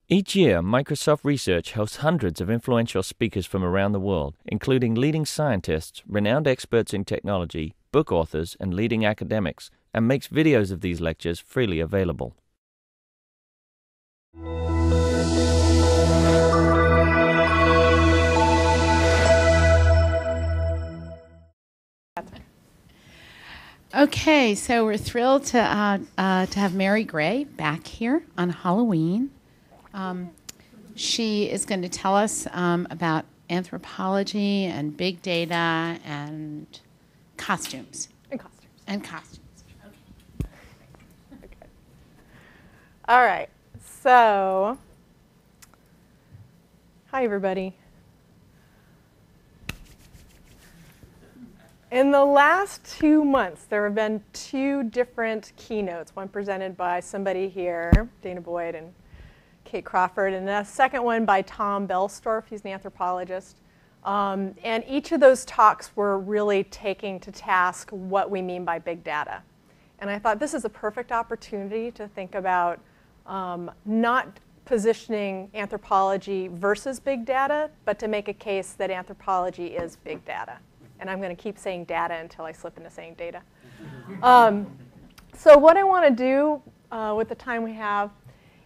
Each year, Microsoft Research hosts hundreds of influential speakers from around the world, including leading scientists, renowned experts in technology, book authors, and leading academics, and makes videos of these lectures freely available. Okay, so we're thrilled to have Mary Gray back here on Halloween. She is going to tell us about anthropology and big data and costumes. And costumes. Okay. All right. So, hi everybody. In the last 2 months, there have been 2 different keynotes, one presented by somebody here, Dana Boyd and Kate Crawford, and a second one by Tom Belstorff. He's an anthropologist. And each of those talks were really taking to task what we mean by big data. And I thought this is a perfect opportunity to think about not positioning anthropology versus big data, but to make a case that anthropology is big data. And I'm going to keep saying data until I slip into saying data. So what I want to do with the time we have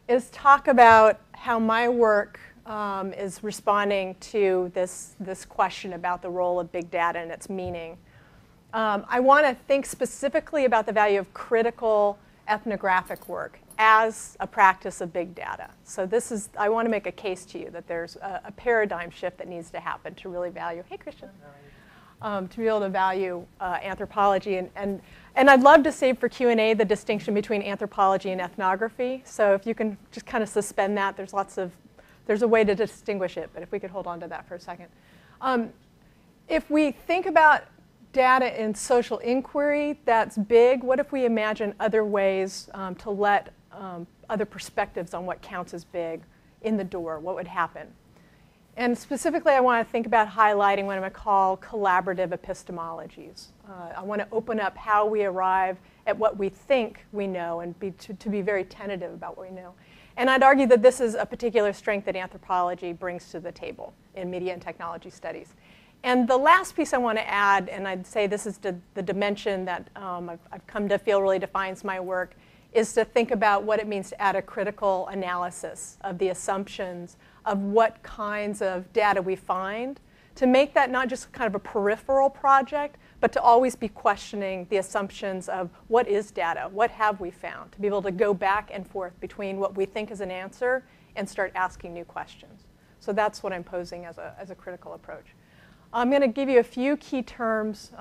is talk about how my work is responding to this question about the role of big data and its meaning. I want to think specifically about the value of critical ethnographic work as a practice of big data. So this is, I want to make a case to you that there's a paradigm shift that needs to happen to really value, hey Christian, to be able to value anthropology. And I'd love to save for Q&A the distinction between anthropology and ethnography. So if you can just kind of suspend that, there's a way to distinguish it, but if we could hold on to that for a second. If we think about data in social inquiry, that's big. What if we imagine other ways to let other perspectives on what counts as big in the door? What would happen? And specifically, I want to think about highlighting what I'm going to call collaborative epistemologies. I want to open up how we arrive at what we think we know and to be very tentative about what we know. And I'd argue that this is a particular strength that anthropology brings to the table in media and technology studies. And the last piece I want to add, and I'd say this is the dimension that I've come to feel really defines my work, is to think about what it means to add a critical analysis of the assumptions of what kinds of data we find, to make that not just kind of a peripheral project, but to always be questioning the assumptions of what is data, what have we found, to be able to go back and forth between what we think is an answer and start asking new questions. So that's what I'm posing as a critical approach. I'm going to give you a few key terms,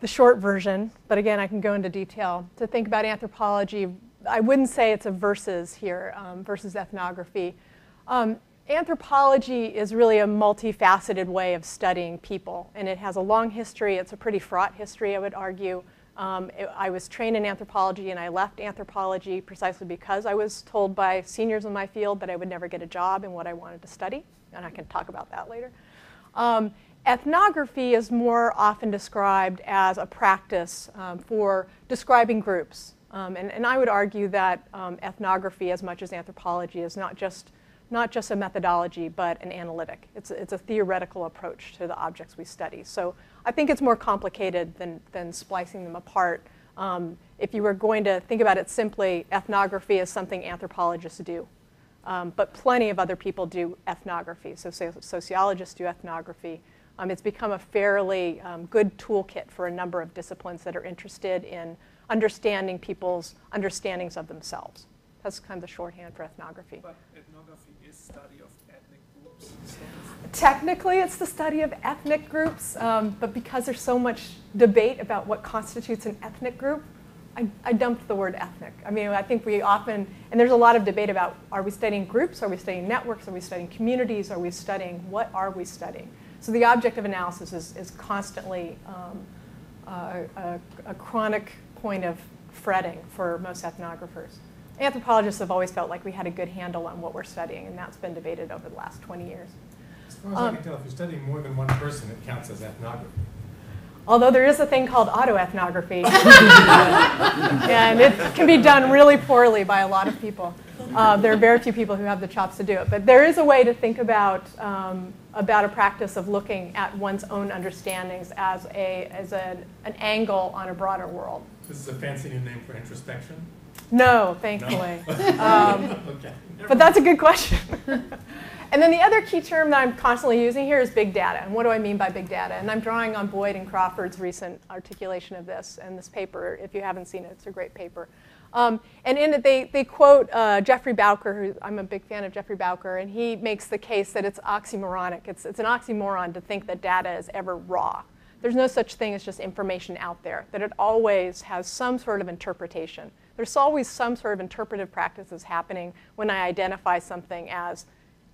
the short version, but again, I can go into detail. To think about anthropology, I wouldn't say it's a versus here, versus ethnography. Anthropology is really a multifaceted way of studying people, and it has a long history. It's a pretty fraught history, I would argue. I was trained in anthropology, and I left anthropology precisely because I was told by seniors in my field that I would never get a job in what I wanted to study, and I can talk about that later. Ethnography is more often described as a practice for describing groups. And I would argue that ethnography, as much as anthropology, is not just a methodology, but an analytic. It's a theoretical approach to the objects we study. So I think it's more complicated than splicing them apart. If you were going to think about it simply, ethnography is something anthropologists do. But plenty of other people do ethnography. So sociologists do ethnography. It's become a fairly good toolkit for a number of disciplines that are interested in understanding people's understandings of themselves. That's kind of the shorthand for ethnography. But ethnography is study of ethnic groups. Technically, it's the study of ethnic groups, but because there's so much debate about what constitutes an ethnic group, I dumped the word ethnic. I mean, I think we often, and there's a lot of debate about, are we studying groups, are we studying networks, are we studying communities, are we studying, what are we studying? So the object of analysis is constantly a chronic point of fretting for most ethnographers. Anthropologists have always felt like we had a good handle on what we're studying, and that's been debated over the last 20 years. As far as I can tell, if you're studying more than one person, it counts as ethnography. Although there is a thing called autoethnography, and it can be done really poorly by a lot of people. There are very few people who have the chops to do it. But there is a way to think about a practice of looking at one's own understandings as an angle on a broader world. This is a fancy new name for introspection? No, thankfully. No? Okay. But that's a good question. And then the other key term that I'm constantly using here is big data. And what do I mean by big data? And I'm drawing on Boyd and Crawford's recent articulation of this. And this paper, if you haven't seen it, it's a great paper. And in it, they quote Jeffrey Bowker, who I'm a big fan of Jeffrey Bowker, and he makes the case that it's oxymoronic. It's an oxymoron to think that data is ever raw. There's no such thing as just information out there, that it always has some sort of interpretation. There's always some sort of interpretive practices happening when I identify something as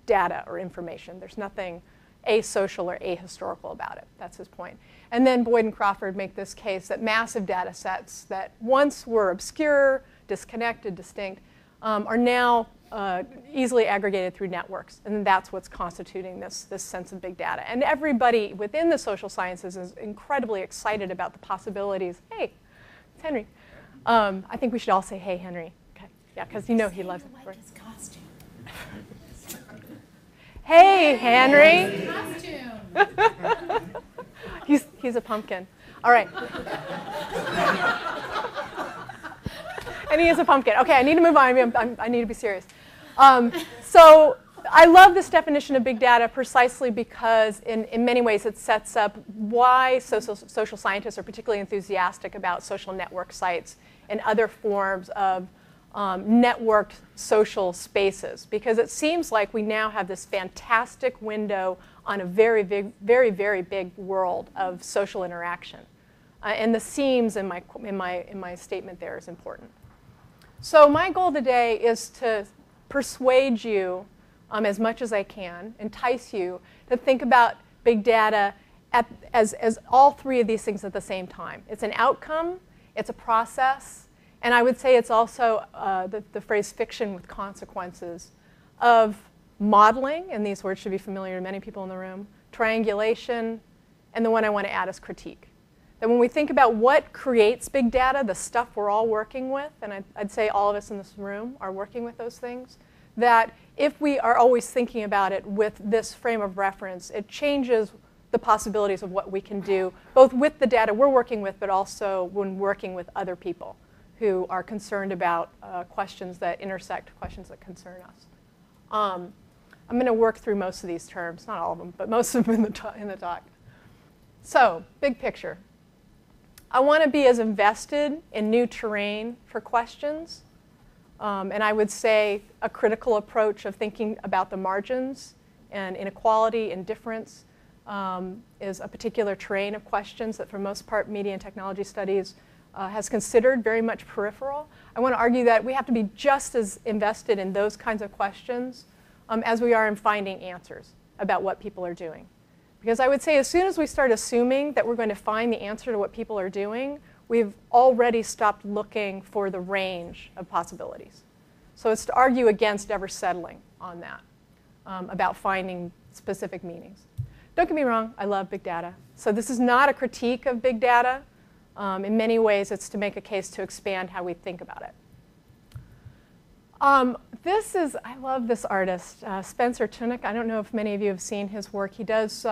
data or information. There's nothing asocial or ahistorical about it. That's his point. And then Boyd and Crawford make this case that massive data sets that once were obscure, disconnected, distinct, are now easily aggregated through networks. And that's what's constituting this sense of big data. And everybody within the social sciences is incredibly excited about the possibilities. Hey, it's Henry. I think we should all say, hey, Henry. Okay. Yeah, because you know he loves it. Right? His costume. Hey, Henry. Costume. He's a pumpkin. All right. And he is a pumpkin. Okay, I need to move on. I need to be serious. So I love this definition of big data precisely because in many ways it sets up why social scientists are particularly enthusiastic about social network sites and other forms of networked social spaces, because it seems like we now have this fantastic window on a very big world of social interaction. And the seams in my statement there is important. So my goal today is to persuade you as much as I can, entice you to think about big data as all three of these things at the same time. It's an outcome, it's a process, and I would say it's also the phrase fiction with consequences of modeling, and these words should be familiar to many people in the room, triangulation, and the one I want to add is critique. That when we think about what creates big data, the stuff we're all working with, and I'd say all of us in this room are working with those things, that if we are always thinking about it with this frame of reference, it changes the possibilities of what we can do, both with the data we're working with, but also when working with other people who are concerned about questions that intersect questions that concern us. I'm going to work through most of these terms, not all of them, but most of them in the talk. So, big picture. I want to be as invested in new terrain for questions, and I would say a critical approach of thinking about the margins and inequality and difference is a particular terrain of questions that for most part media and technology studies has considered very much peripheral. I want to argue that we have to be just as invested in those kinds of questions as we are in finding answers about what people are doing. Because I would say as soon as we start assuming that we're going to find the answer to what people are doing, we've already stopped looking for the range of possibilities. So it's to argue against ever settling on that, about finding specific meanings. Don't get me wrong, I love big data. So this is not a critique of big data. In many ways, it's to make a case to expand how we think about it. I love this artist, Spencer Tunick. I don't know if many of you have seen his work. He does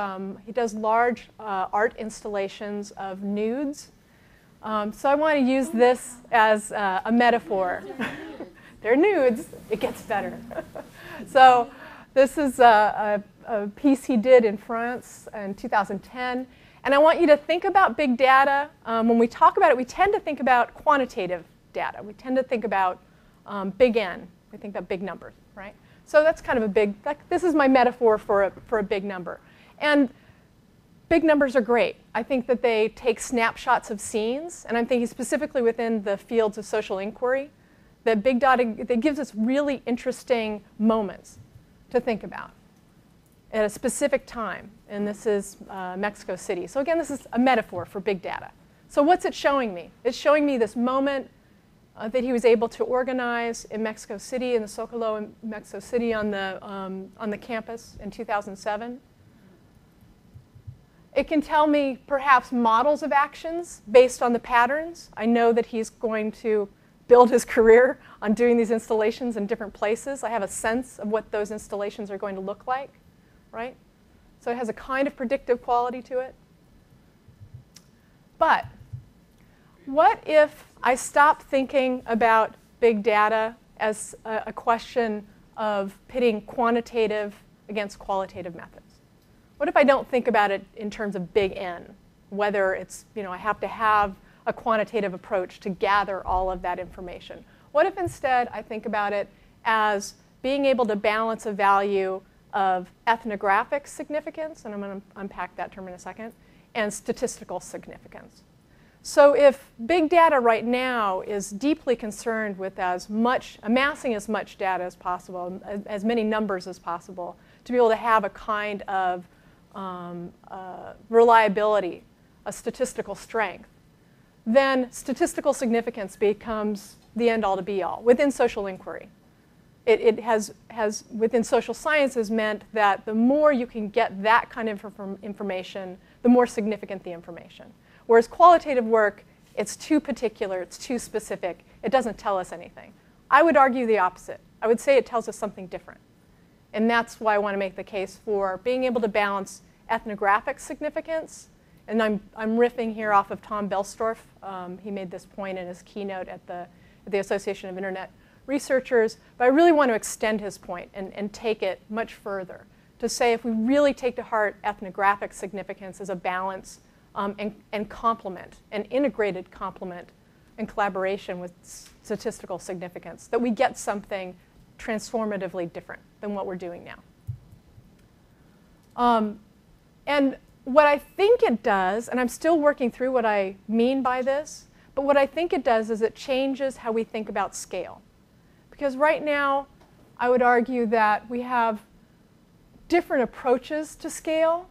large art installations of nudes. So I want to use this as a metaphor. They're nudes. It gets better. So this is a piece he did in France in 2010. And I want you to think about big data. When we talk about it, we tend to think about quantitative data. We tend to think about big N. We think about big numbers, right? So that's kind of a big, this is my metaphor for a big number. And big numbers are great. I think that they take snapshots of scenes, and I'm thinking specifically within the fields of social inquiry, that big data, that gives us really interesting moments to think about at a specific time, and this is Mexico City. So again, this is a metaphor for big data. So what's it showing me? It's showing me this moment that he was able to organize in Mexico City, in the Zocalo in Mexico City on the campus in 2007. It can tell me perhaps models of actions based on the patterns. I know that he's going to build his career on doing these installations in different places. I have a sense of what those installations are going to look like, right? So it has a kind of predictive quality to it. But what if I stop thinking about big data as a question of pitting quantitative against qualitative methods? What if I don't think about it in terms of big N, whether it's, I have to have a quantitative approach to gather all of that information? What if instead I think about it as being able to balance a value of ethnographic significance, and I'm going to unpack that term in a second, and statistical significance? So if big data right now is deeply concerned with amassing as much data as possible, as many numbers as possible, to be able to have a kind of reliability, a statistical strength, then statistical significance becomes the end-all to be-all within social inquiry. It has within social sciences meant that the more you can get that kind of information, the more significant the information. Whereas qualitative work, it's too particular, it's too specific, it doesn't tell us anything. I would argue the opposite. I would say it tells us something different. And that's why I want to make the case for being able to balance ethnographic significance. And I'm riffing here off of Tom Belstorff. He made this point in his keynote at the Association of Internet Researchers. But I really want to extend his point and take it much further to say if we really take to heart ethnographic significance as a balance and complement, an integrated complement and collaboration with statistical significance, that we get something transformatively different than what we're doing now. And what I think it does, and I'm still working through what I mean by this, but what I think it does is it changes how we think about scale. Because right now, I would argue that we have different approaches to scale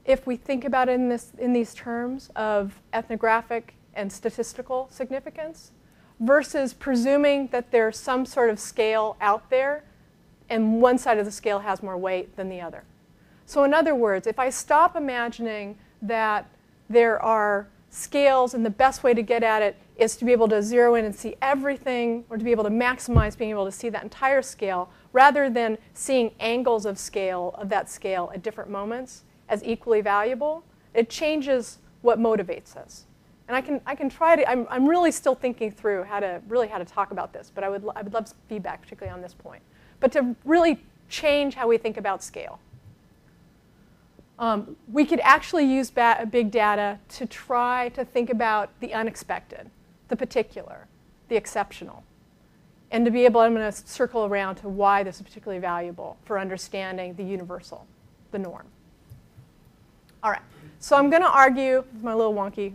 if we think about it in these terms of ethnographic and statistical significance, versus presuming that there's some sort of scale out there and one side of the scale has more weight than the other. So in other words, if I stop imagining that there are scales and the best way to get at it is to be able to zero in and see everything, or to be able to maximize being able to see that entire scale, rather than seeing angles of that scale at different moments as equally valuable, it changes what motivates us. And I can try to, I'm really still thinking through how to talk about this, but I would love feedback, particularly on this point. But to really change how we think about scale. We could actually use big data to try to think about the unexpected, the particular, the exceptional, and to be able, I'm going to circle around to why this is particularly valuable for understanding the universal, the norm. All right, so I'm going to argue, my little wonky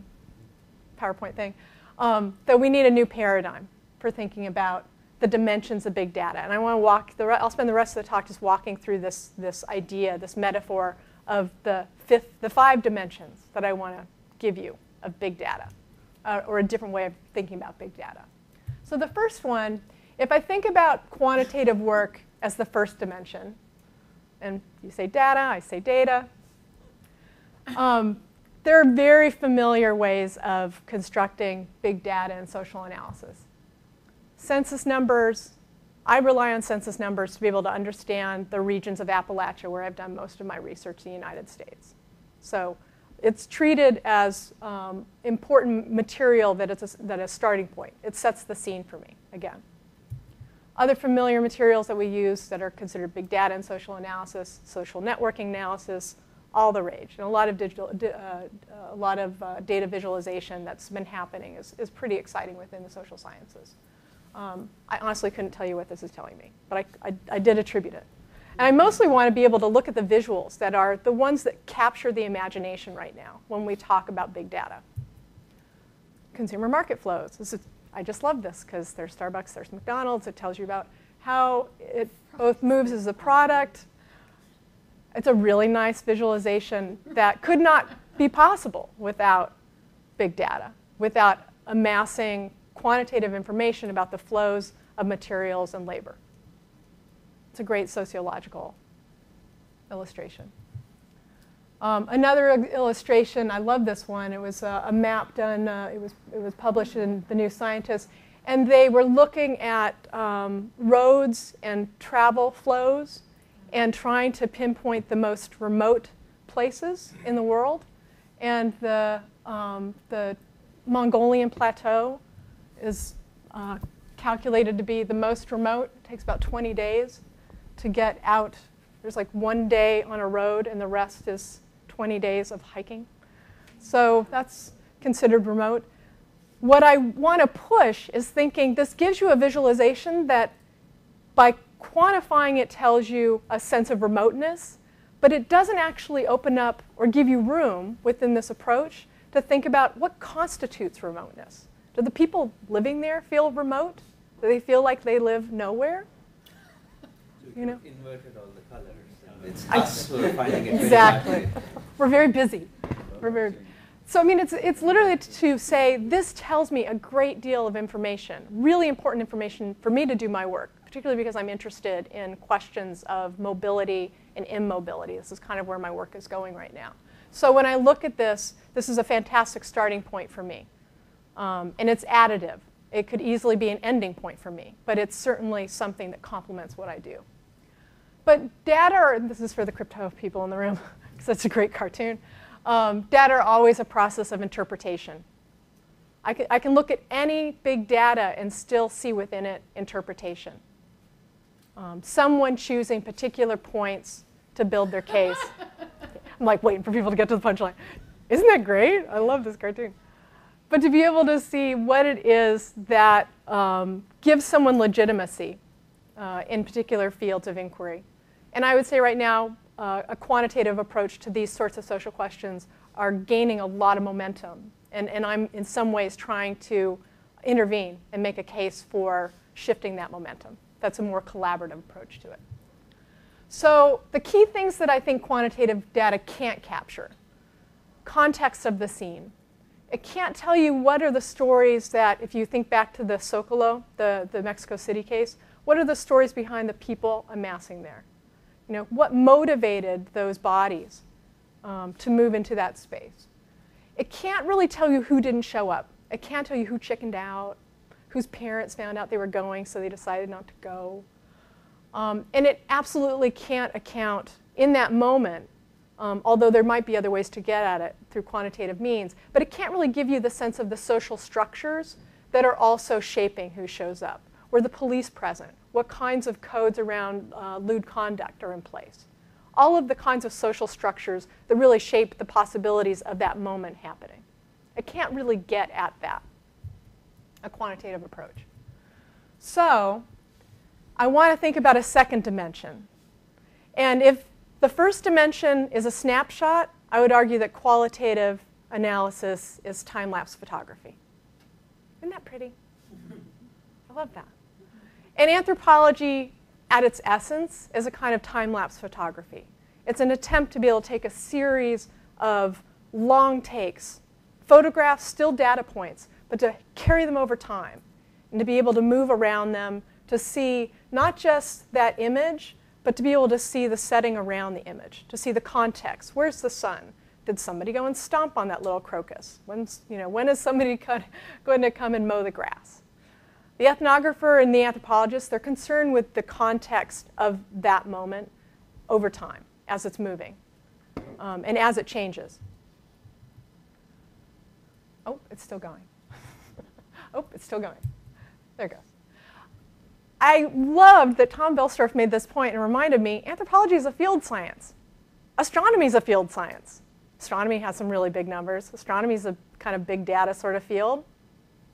PowerPoint thing, that we need a new paradigm for thinking about the dimensions of big data. And I want to I'll spend the rest of the talk just walking through this idea, this metaphor of the 5 dimensions that I want to give you of big data, or a different way of thinking about big data. So the first one, if I think about quantitative work as the first dimension, and you say data, I say data, there are very familiar ways of constructing big data and social analysis. Census numbers. I rely on census numbers to be able to understand the regions of Appalachia where I've done most of my research in the United States. So it's treated as important material that is a starting point. It sets the scene for me, again. Other familiar materials that we use that are considered big data and social analysis, social networking analysis, all the rage. And a lot of data visualization that's been happening is pretty exciting within the social sciences. I honestly couldn't tell you what this is telling me, but I did attribute it. And I mostly want to be able to look at the visuals that are the ones that capture the imagination right now when we talk about big data. Consumer market flows. I just love this because there's Starbucks, there's McDonald's. It tells you about how it both moves as a product. It's a really nice visualization that could not be possible without big data, without amassing quantitative information about the flows of materials and labor. It's a great sociological illustration. Another illustration, I love this one. It was a map done, it was published in The New Scientist, And they were looking at roads and travel flows and trying to pinpoint the most remote places in the world. And the Mongolian plateau is calculated to be the most remote. It takes about 20 days to get out. There's like 1 day on a road, and the rest is 20 days of hiking. So that's considered remote. What I want to push is thinking this gives you a visualization that by quantifying it tells you a sense of remoteness, but it doesn't actually open up or give you room within this approach to think about what constitutes remoteness. Do the people living there feel remote? Do they feel like they live nowhere? So you know? Inverted all the colors. It's us who are finding it exactly. very hard. We're very busy. We're very. So I mean, it's literally to say this tells me a great deal of information, really important information for me to do my work, particularly because I'm interested in questions of mobility and immobility. This is kind of where my work is going right now. So when I look at this, this is a fantastic starting point for me. And it's additive. It could easily be an ending point for me, but it's certainly something that complements what I do. But data are, this is for the crypto people in the room, because that's a great cartoon. Data are always a process of interpretation. I can look at any big data and still see within it interpretation. Someone choosing particular points to build their case. I'm like waiting for people to get to the punchline. Isn't that great? I love this cartoon. But to be able to see what it is that gives someone legitimacy in particular fields of inquiry. And I would say right now, a quantitative approach to these sorts of social questions are gaining a lot of momentum. And I'm in some ways trying to intervene and make a case for shifting that momentum. That's a more collaborative approach to it. So the key things that I think quantitative data can't capture: context of the scene. It can't tell you what are the stories that, if you think back to the Zocalo, the Mexico City case, what are the stories behind the people amassing there? You know, what motivated those bodies to move into that space? It can't really tell you who didn't show up. It can't tell you who chickened out, whose parents found out they were going so they decided not to go. And it absolutely can't account in that moment, although there might be other ways to get at it through quantitative means, but it can't really give you the sense of the social structures that are also shaping who shows up. Were the police present? What kinds of codes around lewd conduct are in place? All of the kinds of social structures that really shape the possibilities of that moment happening. It can't really get at that, a quantitative approach. So I want to think about a second dimension. And if the first dimension is a snapshot, I would argue that qualitative analysis is time-lapse photography. Isn't that pretty? I love that. And anthropology, at its essence, is a kind of time-lapse photography. It's an attempt to be able to take a series of long takes, photographs, still data points, but to carry them over time and to be able to move around them to see not just that image, but to be able to see the setting around the image, to see the context. Where's the sun? Did somebody go and stomp on that little crocus? When is somebody going to come and mow the grass? The ethnographer and the anthropologist, they're concerned with the context of that moment over time as it's moving and as it changes. Oh, it's still going. Oh, it's still going. There it goes. I loved that Tom Belstorff made this point and reminded me, anthropology is a field science. Astronomy is a field science. Astronomy has some really big numbers. Astronomy is a kind of big data sort of field.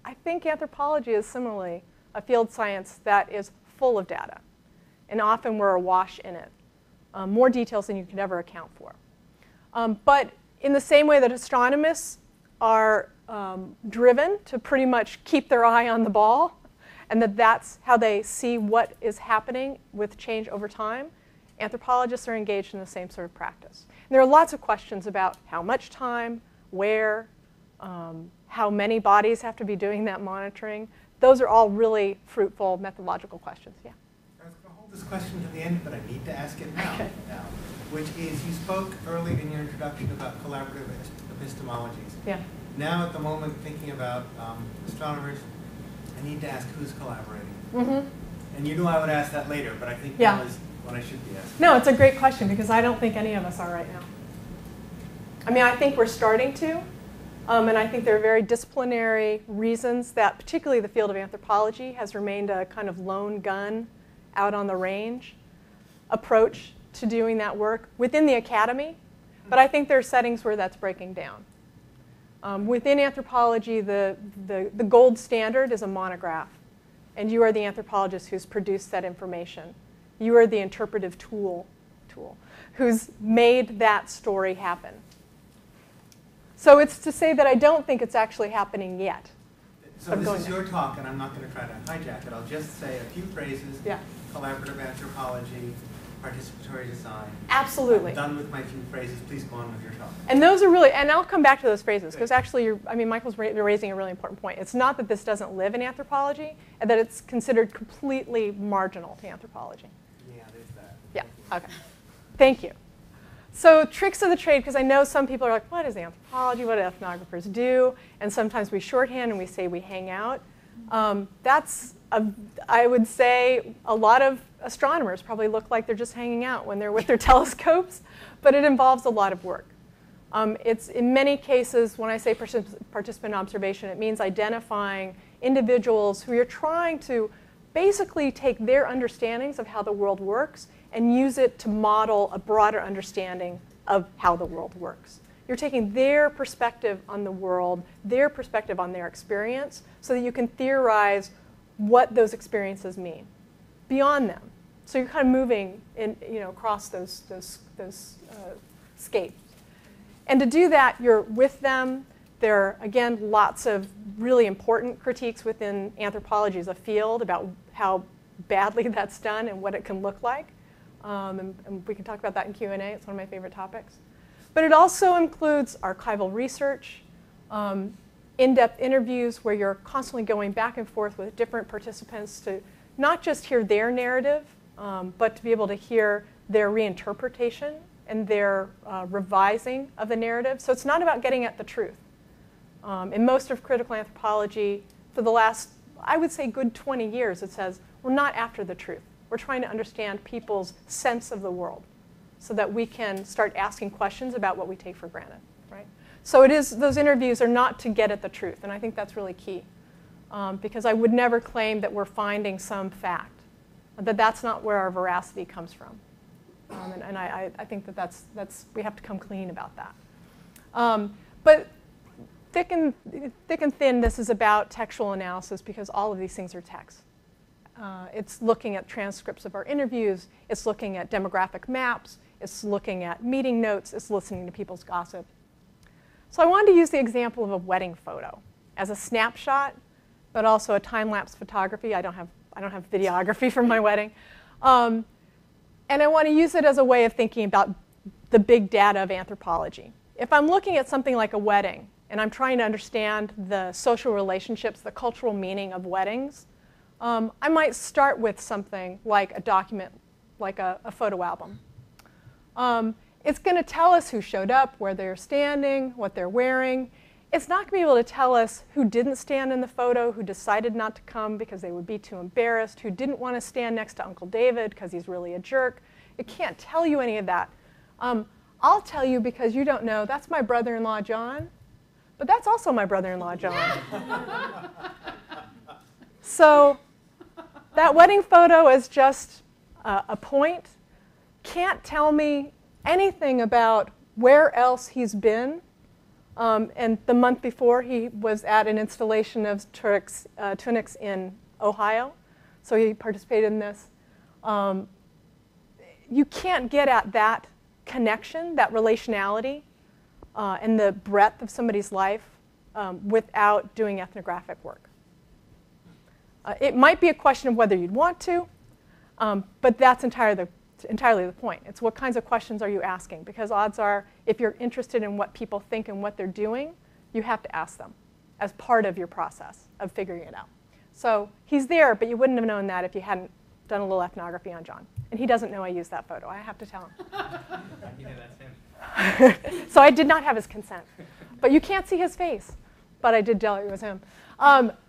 I think anthropology is similarly a field science that is full of data. And often we're awash in it. More details than you could ever account for. But in the same way that astronomists are driven to pretty much keep their eye on the ball, and that's how they see what is happening with change over time, anthropologists are engaged in the same sort of practice. And there are lots of questions about how much time, where, how many bodies have to be doing that monitoring. Those are all really fruitful methodological questions. Yeah? I was going to hold this question to the end, but I need to ask it now, which is, you spoke early in your introduction about collaborative epistemologies. Yeah. Now at the moment, thinking about astronomers I need to ask who's collaborating. Mm-hmm. And you knew I would ask that later, but I think Yeah. that was what I should be asking. No, it's a great question because I don't think any of us are right now. I mean, I think we're starting to. And I think there are very disciplinary reasons that particularly the field of anthropology has remained a kind of lone gun out on the range approach to doing that work within the academy. But I think there are settings where that's breaking down. Within anthropology, the gold standard is a monograph. And you are the anthropologist who's produced that information. You are the interpretive tool who's made that story happen. So it's to say that I don't think it's actually happening yet. So this is your talk, and I'm not going to try to hijack it. I'll just say a few phrases. Yeah. Collaborative anthropology, participatory design. Absolutely. I'm done with my few phrases. Please go on with your talk. And those are really, and I'll come back to those phrases, because actually, Michael's raising a really important point. It's not that this doesn't live in anthropology, and that it's considered completely marginal to anthropology. Yeah, there's that. Yeah, okay. Thank you. So tricks of the trade, because I know some people are like, what is anthropology? What do ethnographers do? And sometimes we shorthand and we say we hang out. I would say a lot of astronomers probably look like they're just hanging out when they're with their telescopes, but it involves a lot of work. It's in many cases, when I say participant observation, it means identifying individuals who you're trying to basically take their understandings of how the world works and use it to model a broader understanding of how the world works. You're taking their perspective on the world, their perspective on their experience, so that you can theorize what those experiences mean beyond them. So you're kind of moving across those scapes. And to do that, you're with them. There are, again, lots of really important critiques within anthropology as a field about how badly that's done and what it can look like. And we can talk about that in Q&A. It's one of my favorite topics. But it also includes archival research, in-depth interviews where you're constantly going back and forth with different participants to not just hear their narrative, but to be able to hear their reinterpretation and their revising of the narrative. So it's not about getting at the truth. In most of critical anthropology, for the last, I would say, good 20 years, it says, we're not after the truth. We're trying to understand people's sense of the world so that we can start asking questions about what we take for granted, right? So it is, those interviews are not to get at the truth, and I think that's really key. Because I would never claim that we're finding some fact, that that's not where our veracity comes from. And I think that that's we have to come clean about that. But thick and thin, this is about textual analysis because all of these things are text. It's looking at transcripts of our interviews. It's looking at demographic maps. It's looking at meeting notes. It's listening to people's gossip. So I wanted to use the example of a wedding photo as a snapshot, but also a time-lapse photography. I don't have videography for my wedding. And I want to use it as a way of thinking about the big data of anthropology. If I'm looking at something like a wedding, and I'm trying to understand the social relationships, the cultural meaning of weddings, I might start with something like a document, like a photo album. It's going to tell us who showed up, where they're standing, what they're wearing. It's not going to be able to tell us who didn't stand in the photo, who decided not to come because they would be too embarrassed, who didn't want to stand next to Uncle David because he's really a jerk. It can't tell you any of that. I'll tell you because you don't know, that's my brother-in-law, John. But that's also my brother-in-law, John. So that wedding photo is just a point. Can't tell me anything about where else he's been. And the month before, he was at an installation of tunics in Ohio. So he participated in this. You can't get at that connection, that relationality, and the breadth of somebody's life without doing ethnographic work. It might be a question of whether you'd want to, but that's entirely the point. It's what kinds of questions are you asking? Because odds are, if you're interested in what people think and what they're doing, you have to ask them as part of your process of figuring it out. So he's there, but you wouldn't have known that if you hadn't done a little ethnography on John. And he doesn't know I used that photo. I have to tell him. You know, that's him. So I did not have his consent. But you can't see his face. But I did tell you it was him.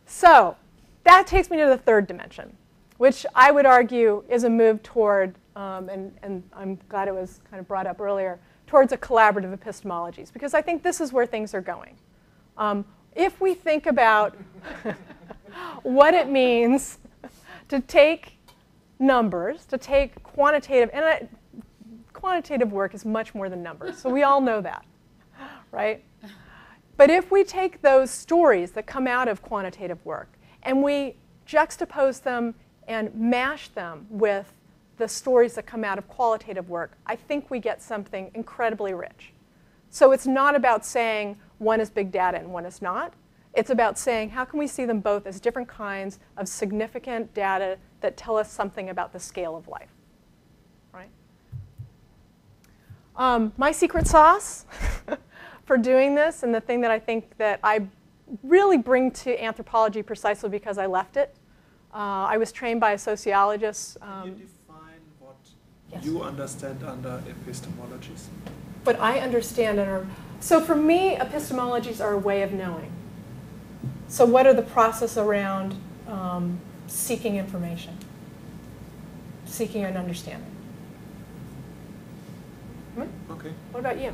So that takes me to the third dimension, which I would argue is a move toward, and I'm glad it was kind of brought up earlier, towards a collaborative epistemologies, because I think this is where things are going. If we think about what it means to take numbers, to take quantitative, and quantitative work is much more than numbers, so we all know that, right? But if we take those stories that come out of quantitative work and we juxtapose them and mash them with the stories that come out of qualitative work, I think we get something incredibly rich. So it's not about saying one is big data and one is not. It's about saying how can we see them both as different kinds of significant data that tell us something about the scale of life, right? My secret sauce for doing this, and the thing that I think that I really bring to anthropology precisely because I left it. I was trained by a sociologist. Can you define what Yes. you understand under epistemologies? What I understand under, so for me, epistemologies are a way of knowing. So what are the process around seeking information, seeking an understanding? Okay. What about you?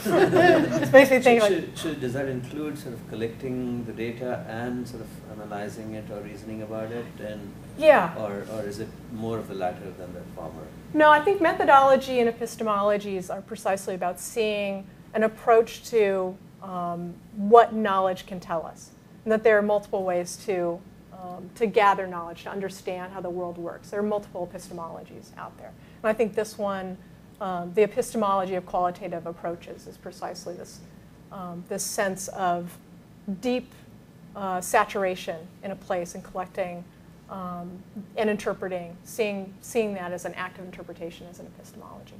It makes me think like, Does that include sort of collecting the data and sort of analyzing it or reasoning about it, and yeah. or is it more of the latter than the former? No, I think methodology and epistemologies are precisely about seeing an approach to what knowledge can tell us, and that there are multiple ways to gather knowledge, to understand how the world works. There are multiple epistemologies out there, and I think this one. The epistemology of qualitative approaches is precisely this, this sense of deep saturation in a place and collecting and interpreting, seeing that as an active interpretation as an epistemology.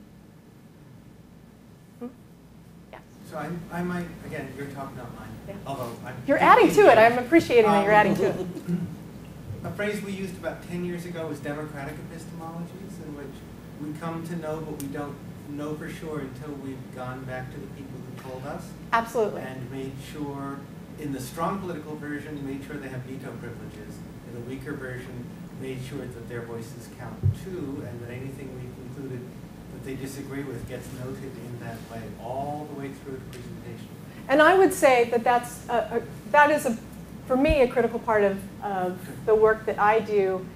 Yes. So I might, again, your talk, not mine. Yeah. Although You're adding to it. I'm appreciating that you're adding to it. A phrase we used about 10 years ago was democratic epistemologies, in which we come to know, but we don't know for sure until we've gone back to the people who told us. Absolutely. And made sure, in the strong political version, made sure they have veto privileges. In the weaker version, made sure that their voices count too, and that anything we concluded that they disagree with gets noted in that way, all the way through to presentation. And I would say that that is, for me, a critical part of the work that I do,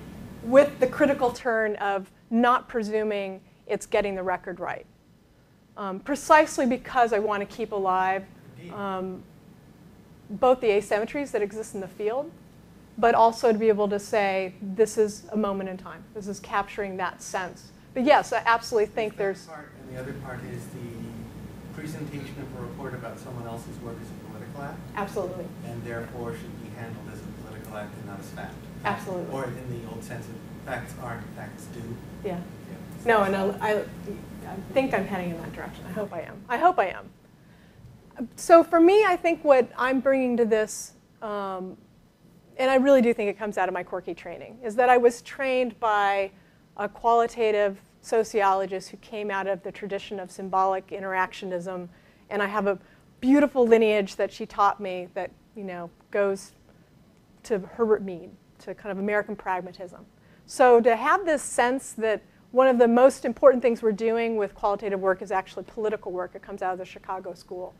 with the critical turn of not presuming it's getting the record right. Precisely because I want to keep alive both the asymmetries that exist in the field, but also to be able to say, this is a moment in time. This is capturing that sense. But yes, I absolutely think there's... Part, and the other part is the presentation of a report about someone else's work as a political act. Absolutely. And therefore should be handled as a political act and not as fact. Absolutely. Or in the old sense of facts aren't, facts do. Yeah. No, and I think I'm heading in that direction. I hope I am. I hope I am. So for me, I think what I'm bringing to this, and I really do think it comes out of my quirky training, is that I was trained by a qualitative sociologist who came out of the tradition of symbolic interactionism, and I have a beautiful lineage that she taught me that, you know, goes to Herbert Mead, to kind of American pragmatism. So to have this sense that one of the most important things we're doing with qualitative work is actually political work. It comes out of the Chicago School.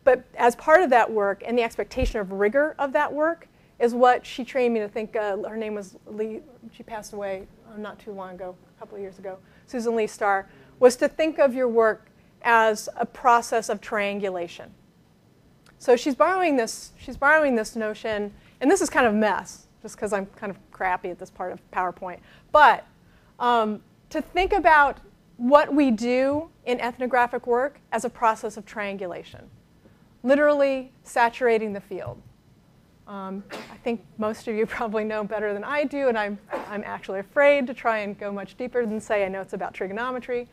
But as part of that work and the expectation of rigor of that work is what she trained me to think. Her name was Lee. She passed away not too long ago, a couple of years ago. Susan Lee Starr, was to think of your work as a process of triangulation. So she's borrowing this notion, and this is kind of a mess, just because I'm kind of crappy at this part of PowerPoint. But to think about what we do in ethnographic work as a process of triangulation, literally saturating the field. I think most of you probably know better than I do, and I'm actually afraid to try and go much deeper than say I know it's about trigonometry.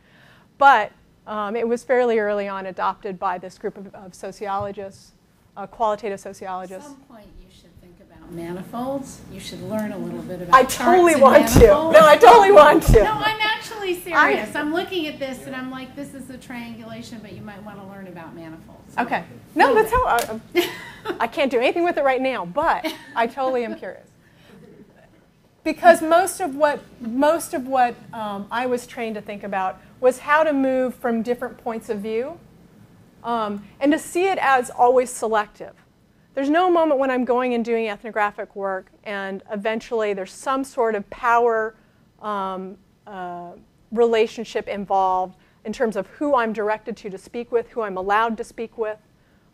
But it was fairly early on adopted by this group of sociologists, qualitative sociologists. At some point you should think about manifolds. You should learn a little bit about I totally charts and want to. manifolds. No, I totally want to. No, I'm actually serious. curious. I'm looking at this and I'm like, this is a triangulation, but you might want to learn about manifolds. Okay. No, that's how I can't do anything with it right now, but I totally am curious. Because most of what I was trained to think about was how to move from different points of view and to see it as always selective. There's no moment when I'm going and doing ethnographic work and eventually there's some sort of power relationship involved in terms of who I'm directed to speak with, who I'm allowed to speak with,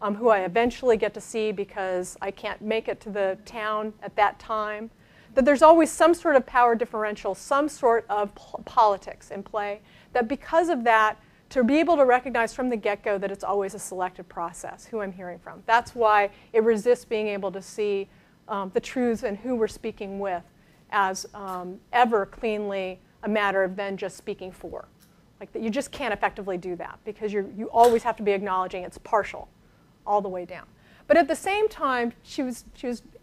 who I eventually get to see because I can't make it to the town at that time. That there's always some sort of power differential, some sort of politics in play, that because of that, to be able to recognize from the get-go that it's always a selected process, who I'm hearing from. That's why it resists being able to see the truths and who we're speaking with as ever cleanly a matter of then just speaking for. Like that you just can't effectively do that because you always have to be acknowledging it's partial all the way down. But at the same time, she was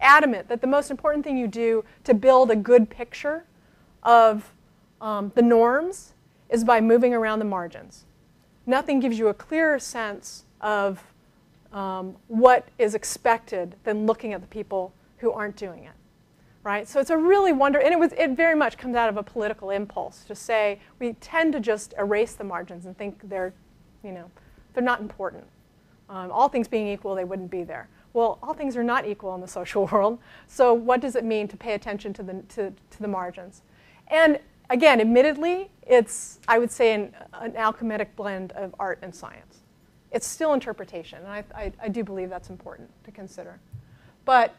adamant that the most important thing you do to build a good picture of the norms is by moving around the margins. Nothing gives you a clearer sense of what is expected than looking at the people who aren't doing it, right? So it's a really and it very much comes out of a political impulse to say we tend to just erase the margins and think they're not important. All things being equal, they wouldn't be there. Well, all things are not equal in the social world. So what does it mean to pay attention to the margins? And again, admittedly, it's, I would say, an alchemic blend of art and science. It's still interpretation, and I do believe that's important to consider. But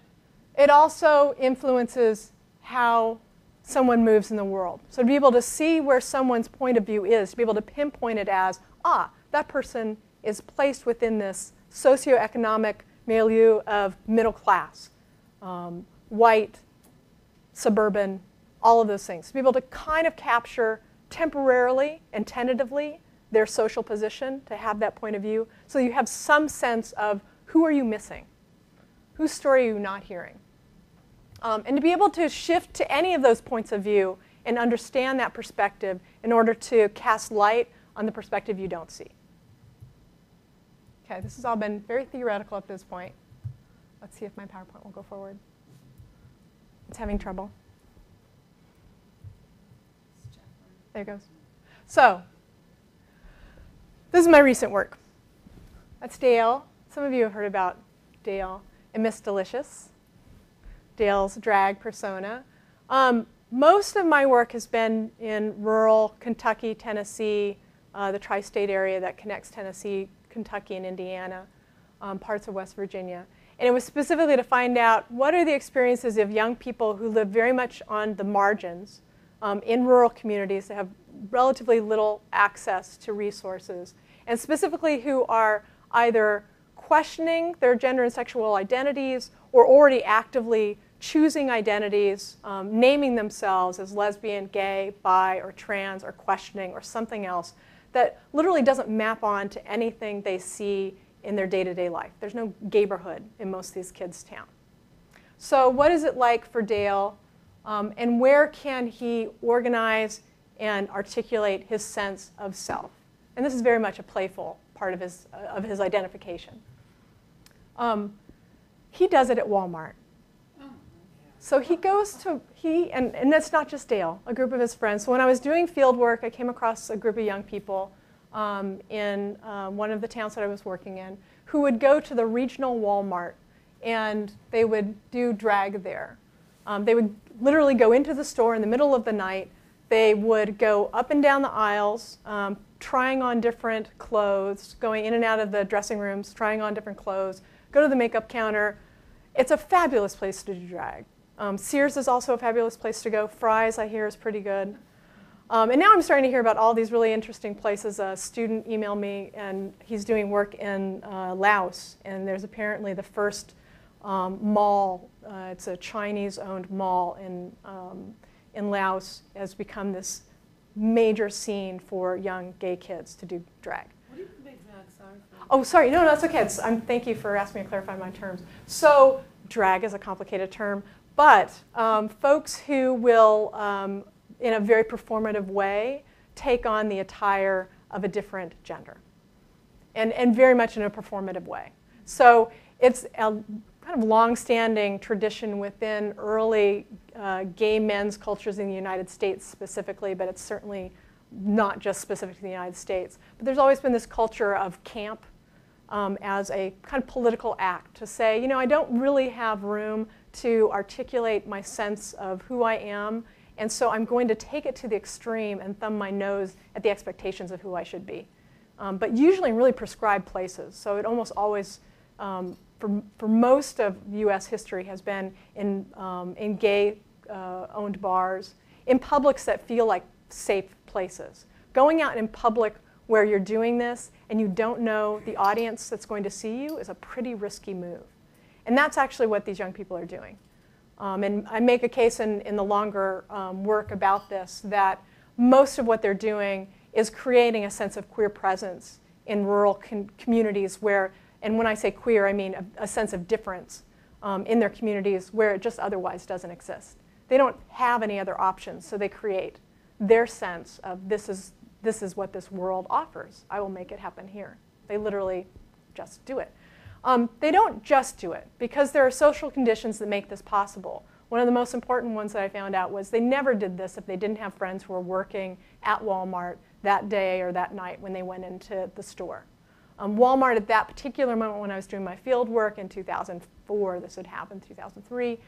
it also influences how someone moves in the world. So to be able to see where someone's point of view is, to be able to pinpoint it as, that person is placed within this socioeconomic milieu of middle class, white, suburban, all of those things. To be able to kind of capture temporarily and tentatively their social position, to have that point of view, so you have some sense of who are you missing? Whose story are you not hearing? And to be able to shift to any of those points of view and understand that perspective in order to cast light on the perspective you don't see. Okay, this has all been very theoretical at this point. Let's see if my PowerPoint will go forward. It's having trouble. There it goes. So, this is my recent work. That's Dale. Some of you have heard about Dale and Miss Delicious, Dale's drag persona. Most of my work has been in rural Kentucky, Tennessee, the tri-state area that connects Tennessee, Kentucky, and Indiana, parts of West Virginia. And it was specifically to find out what are the experiences of young people who live very much on the margins in rural communities that have relatively little access to resources, and specifically who are either questioning their gender and sexual identities or already actively choosing identities, naming themselves as lesbian, gay, bi, or trans, or questioning, or something else that literally doesn't map on to anything they see in their day-to-day life. There's no gayborhood in most of these kids' town. So what is it like for Dale, and where can he organize and articulate his sense of self? And this is very much a playful part of his identification. He does it at Wal-Mart. So he goes to, and that's not just Dale, a group of his friends. So when I was doing field work, I came across a group of young people in one of the towns that I was working in who would go to the regional Wal-Mart and they would do drag there. They would literally go into the store in the middle of the night. They would go up and down the aisles, trying on different clothes, going in and out of the dressing rooms, trying on different clothes, go to the makeup counter. It's a fabulous place to do drag. Sears is also a fabulous place to go. Fry's, I hear, is pretty good. And now I'm starting to hear about all these really interesting places. A student emailed me, and he's doing work in Laos, and there's apparently the first mall. It's a Chinese-owned mall in Laos, has become this major scene for young gay kids to do drag. What do you think drags are? Oh, sorry. No, that's okay. Thank you for asking me to clarify my terms. So drag is a complicated term, but folks who will, in a very performative way, take on the attire of a different gender, and very much in a performative way. So it's a kind of long-standing tradition within early gay men's cultures in the United States specifically, but it's certainly not just specific to the United States. But there's always been this culture of camp as a kind of political act to say, you know, I don't really have room to articulate my sense of who I am, and so I'm going to take it to the extreme and thumb my nose at the expectations of who I should be. But usually in really prescribed places. So it almost always, for most of US history, has been in gay-owned bars, in publics that feel like safe places. Going out in public where you're doing this and you don't know the audience that's going to see you is a pretty risky move. And that's actually what these young people are doing. And I make a case in the longer work about this that most of what they're doing is creating a sense of queer presence in rural communities where, and when I say queer, I mean a sense of difference in their communities where it just otherwise doesn't exist. They don't have any other options, so they create their sense of this is what this world offers. I will make it happen here. They literally just do it. They don't just do it, because there are social conditions that make this possible. One of the most important ones that I found out was they never did this if they didn't have friends who were working at Wal-Mart that day or that night when they went into the store. Wal-Mart at that particular moment when I was doing my field work in 2004, this had happened, 2003,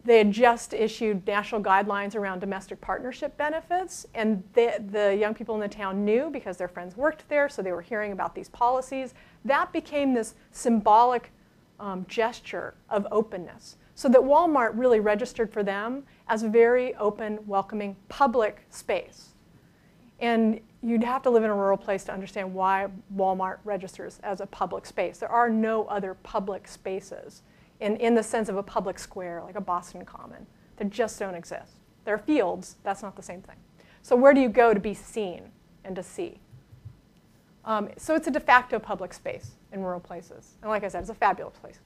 they had just issued national guidelines around domestic partnership benefits, and the young people in the town knew because their friends worked there, so they were hearing about these policies. That became this symbolic gesture of openness, so that Wal-Mart really registered for them as a very open, welcoming public space. And you'd have to live in a rural place to understand why Wal-Mart registers as a public space. There are no other public spaces in the sense of a public square, like a Boston Common. They just don't exist. There are fields, that's not the same thing. So where do you go to be seen and to see? So it's a de facto public space in rural places. And like I said, it's a fabulous place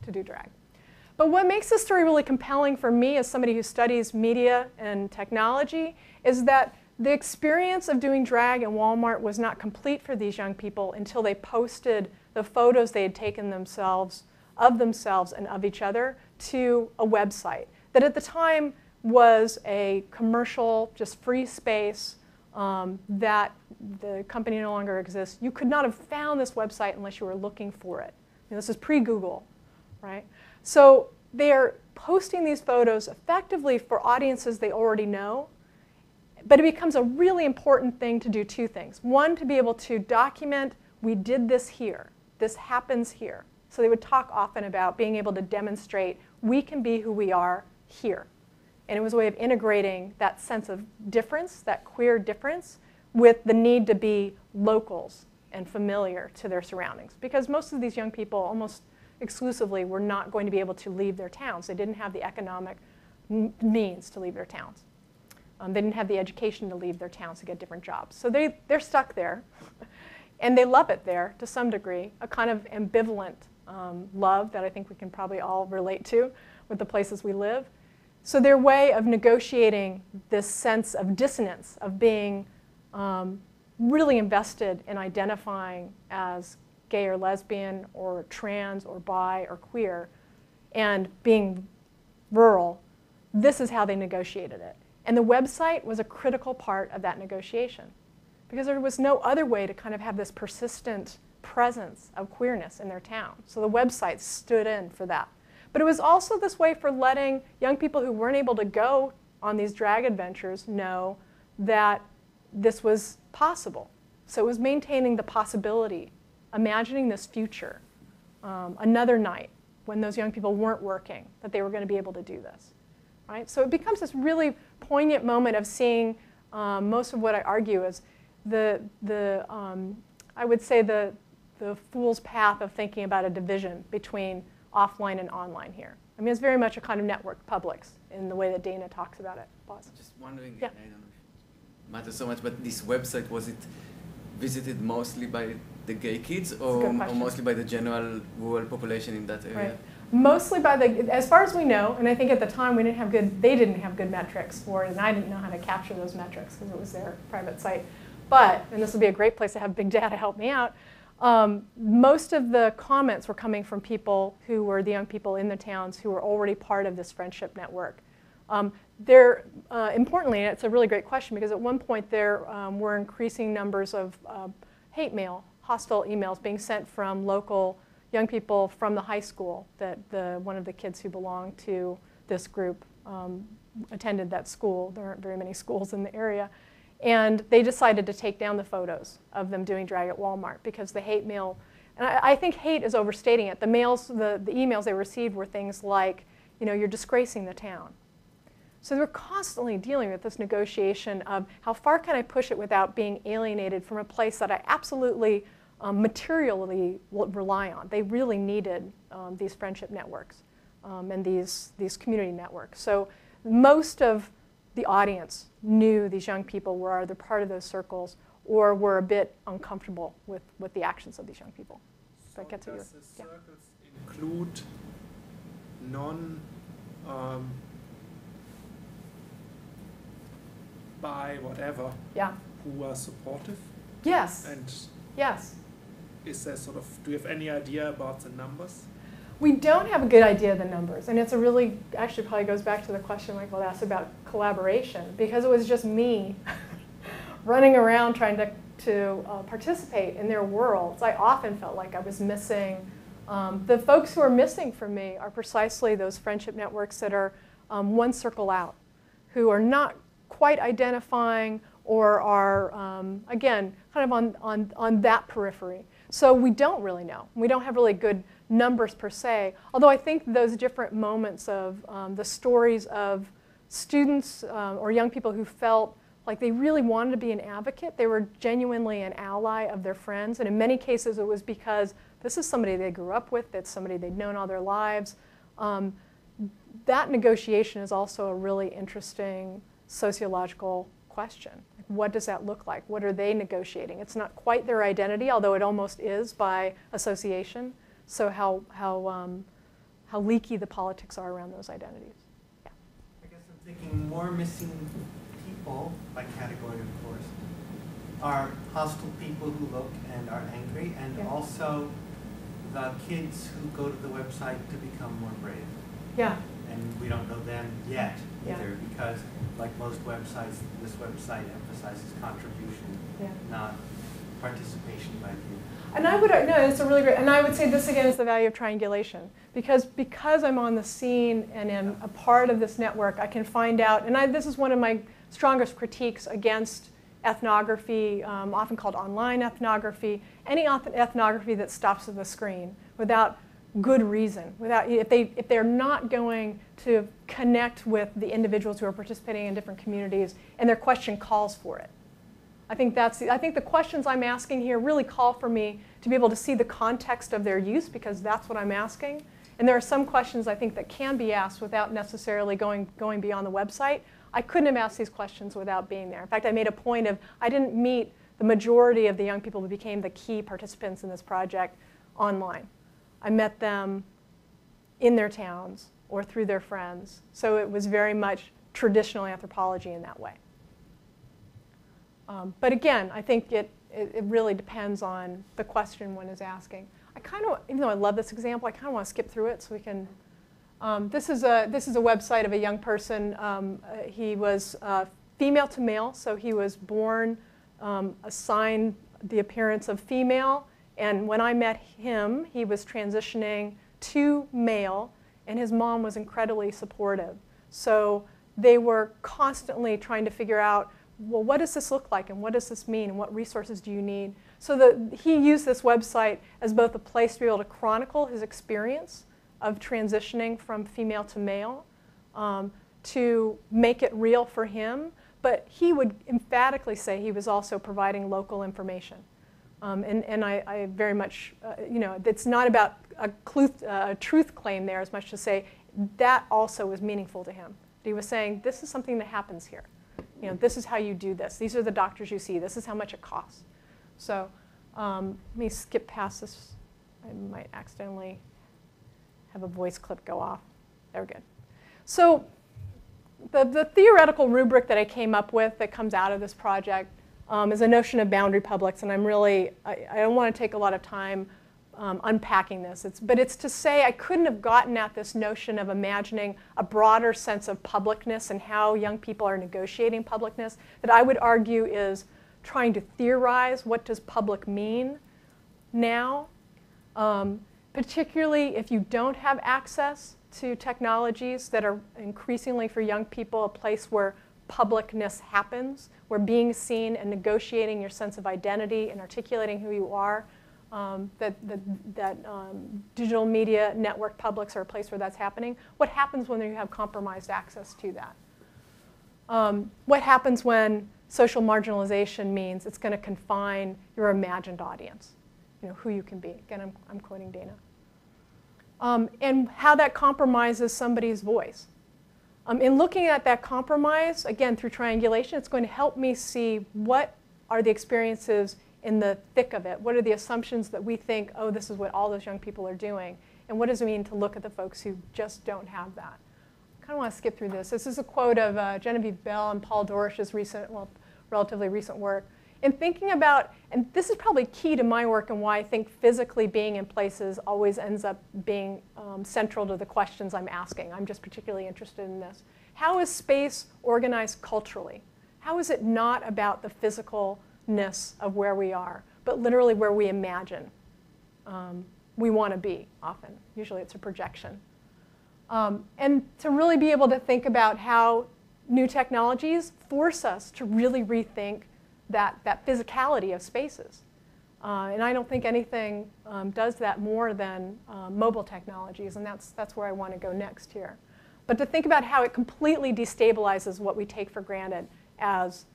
to do drag. But what makes this story really compelling for me as somebody who studies media and technology is that the experience of doing drag in Wal-Mart was not complete for these young people until they posted the photos they had taken themselves and of each other to a website that at the time was a commercial, just free space that the company no longer exists. You could not have found this website unless you were looking for it. And this is pre-Google, right? So they're posting these photos effectively for audiences they already know, but it becomes a really important thing to do two things. One, to be able to document, we did this here, this happens here. So they would talk often about being able to demonstrate we can be who we are here. And it was a way of integrating that sense of difference, that queer difference, with the need to be locals and familiar to their surroundings. Because most of these young people, almost exclusively, were not going to be able to leave their towns. They didn't have the economic means to leave their towns. They didn't have the education to leave their towns to get different jobs. So they're stuck there. And they love it there to some degree, a kind of ambivalent love that I think we can probably all relate to with the places we live. So their way of negotiating this sense of dissonance, of being really invested in identifying as gay or lesbian or trans or bi or queer and being rural, this is how they negotiated it. And the website was a critical part of that negotiation because there was no other way to kind of have this persistent presence of queerness in their town. So the website stood in for that. But it was also this way for letting young people who weren't able to go on these drag adventures know that this was possible. So it was maintaining the possibility, imagining this future, another night when those young people weren't working, that they were going to be able to do this. Right? So it becomes this really poignant moment of seeing most of what I argue is I would say the fool's path of thinking about a division between offline and online here. I mean, it's very much a kind of networked publics in the way that Dana talks about it. Pause. Just wondering, yeah. I don't know if it matters so much, but this website, was it visited mostly by the gay kids or mostly by the general rural population in that area? Right. Mostly by as far as we know, and I think at the time they didn't have good metrics for it, and I didn't know how to capture those metrics because it was their private site. But, and this would be a great place to have big data help me out, most of the comments were coming from people who were the young people in the towns who were already part of this friendship network. Importantly, it's a really great question because at one point there were increasing numbers of hate mail, hostile emails being sent from local young people from the high school that one of the kids who belonged to this group attended that school. There aren't very many schools in the area. And they decided to take down the photos of them doing drag at Wal-Mart because the hate mail, and I think hate is overstating it. The emails they received were things like, you're disgracing the town. So they were constantly dealing with this negotiation of how far can I push it without being alienated from a place that I absolutely materially rely on. They really needed these friendship networks and these community networks. So most of the audience knew these young people were either part of those circles or were a bit uncomfortable with the actions of these young people. So does the circles include by whatever who are supportive? Yes. And yes. Is there do you have any idea about the numbers? We don't have a good idea of the numbers, and it's actually probably goes back to the question Michael asked about collaboration, because it was just me running around trying to participate in their worlds. I often felt like I was missing. The folks who are missing from me are precisely those friendship networks that are one circle out, who are not quite identifying or are, again, kind of on that periphery. So we don't really know. We don't have really good numbers per se, although I think those different moments of the stories of students or young people who felt like they really wanted to be an advocate, they were genuinely an ally of their friends, and in many cases it was because this is somebody they grew up with, that's somebody they'd known all their lives. That negotiation is also a really interesting sociological question. What does that look like? What are they negotiating? It's not quite their identity, although it almost is by association. So how leaky the politics are around those identities. Yeah. I guess I'm thinking more missing people, by category of course, are hostile people who look and are angry, and also the kids who go to the website to become more brave. Yeah. And we don't know them yet either, Yeah. because like most websites, this website emphasizes contribution, not participation by you. And I would, no, it's a really great, and I would say this again is the value of triangulation. Because I'm on the scene and am a part of this network, I can find out, and this is one of my strongest critiques against ethnography, often called online ethnography, any ethnography that stops at the screen without good reason, if they're not going to connect with the individuals who are participating in different communities and their question calls for it. I think the questions I'm asking here really call for me to be able to see the context of their use, because that's what I'm asking. And there are some questions I think that can be asked without necessarily going beyond the website. I couldn't have asked these questions without being there. In fact, I made a point of, I didn't meet the majority of the young people who became the key participants in this project online. I met them in their towns or through their friends. So it was very much traditional anthropology in that way. But again, I think it really depends on the question one is asking. Even though I love this example, I kind of want to skip through it so we can. This is a website of a young person. He was female to male, so he was born assigned the appearance of female. And when I met him, he was transitioning to male, and his mom was incredibly supportive. So they were constantly trying to figure out, well, what does this look like, and what does this mean, and what resources do you need? So he used this website as both a place to be able to chronicle his experience of transitioning from female to male, to make it real for him, but he would emphatically say he was also providing local information. And I very much, it's not about a truth claim there as much to say that also was meaningful to him. He was saying, this is something that happens here. This is how you do this. These are the doctors you see. This is how much it costs. So let me skip past this. I might accidentally have a voice clip go off. There, good. So the theoretical rubric that I came up with that comes out of this project is a notion of boundary publics, and I don't want to take a lot of time unpacking this. But it's to say I couldn't have gotten at this notion of imagining a broader sense of publicness and how young people are negotiating publicness that I would argue is trying to theorize what does public mean now, particularly if you don't have access to technologies that are increasingly for young people a place where publicness happens, where being seen and negotiating your sense of identity and articulating who you are, digital media network publics are a place where that's happening. What happens when you have compromised access to that? What happens when social marginalization means it's going to confine your imagined audience, who you can be? Again, I'm quoting Dana. And how that compromises somebody's voice. In looking at that compromise, again, through triangulation, it's going to help me see what are the experiences in the thick of it. What are the assumptions that we think, oh, this is what all those young people are doing? And what does it mean to look at the folks who just don't have that? I kind of want to skip through this. This is a quote of Genevieve Bell and Paul Dourish's relatively recent work. In thinking about, and this is probably key to my work and why I think physically being in places always ends up being central to the questions I'm asking. I'm just particularly interested in this. How is space organized culturally? How is it not about the physicalness of where we are, but literally where we imagine we want to be often? Usually it's a projection. And to really be able to think about how new technologies force us to really rethink that physicality of spaces. And I don't think anything does that more than mobile technologies, and that's where I want to go next here. But to think about how it completely destabilizes what we take for granted as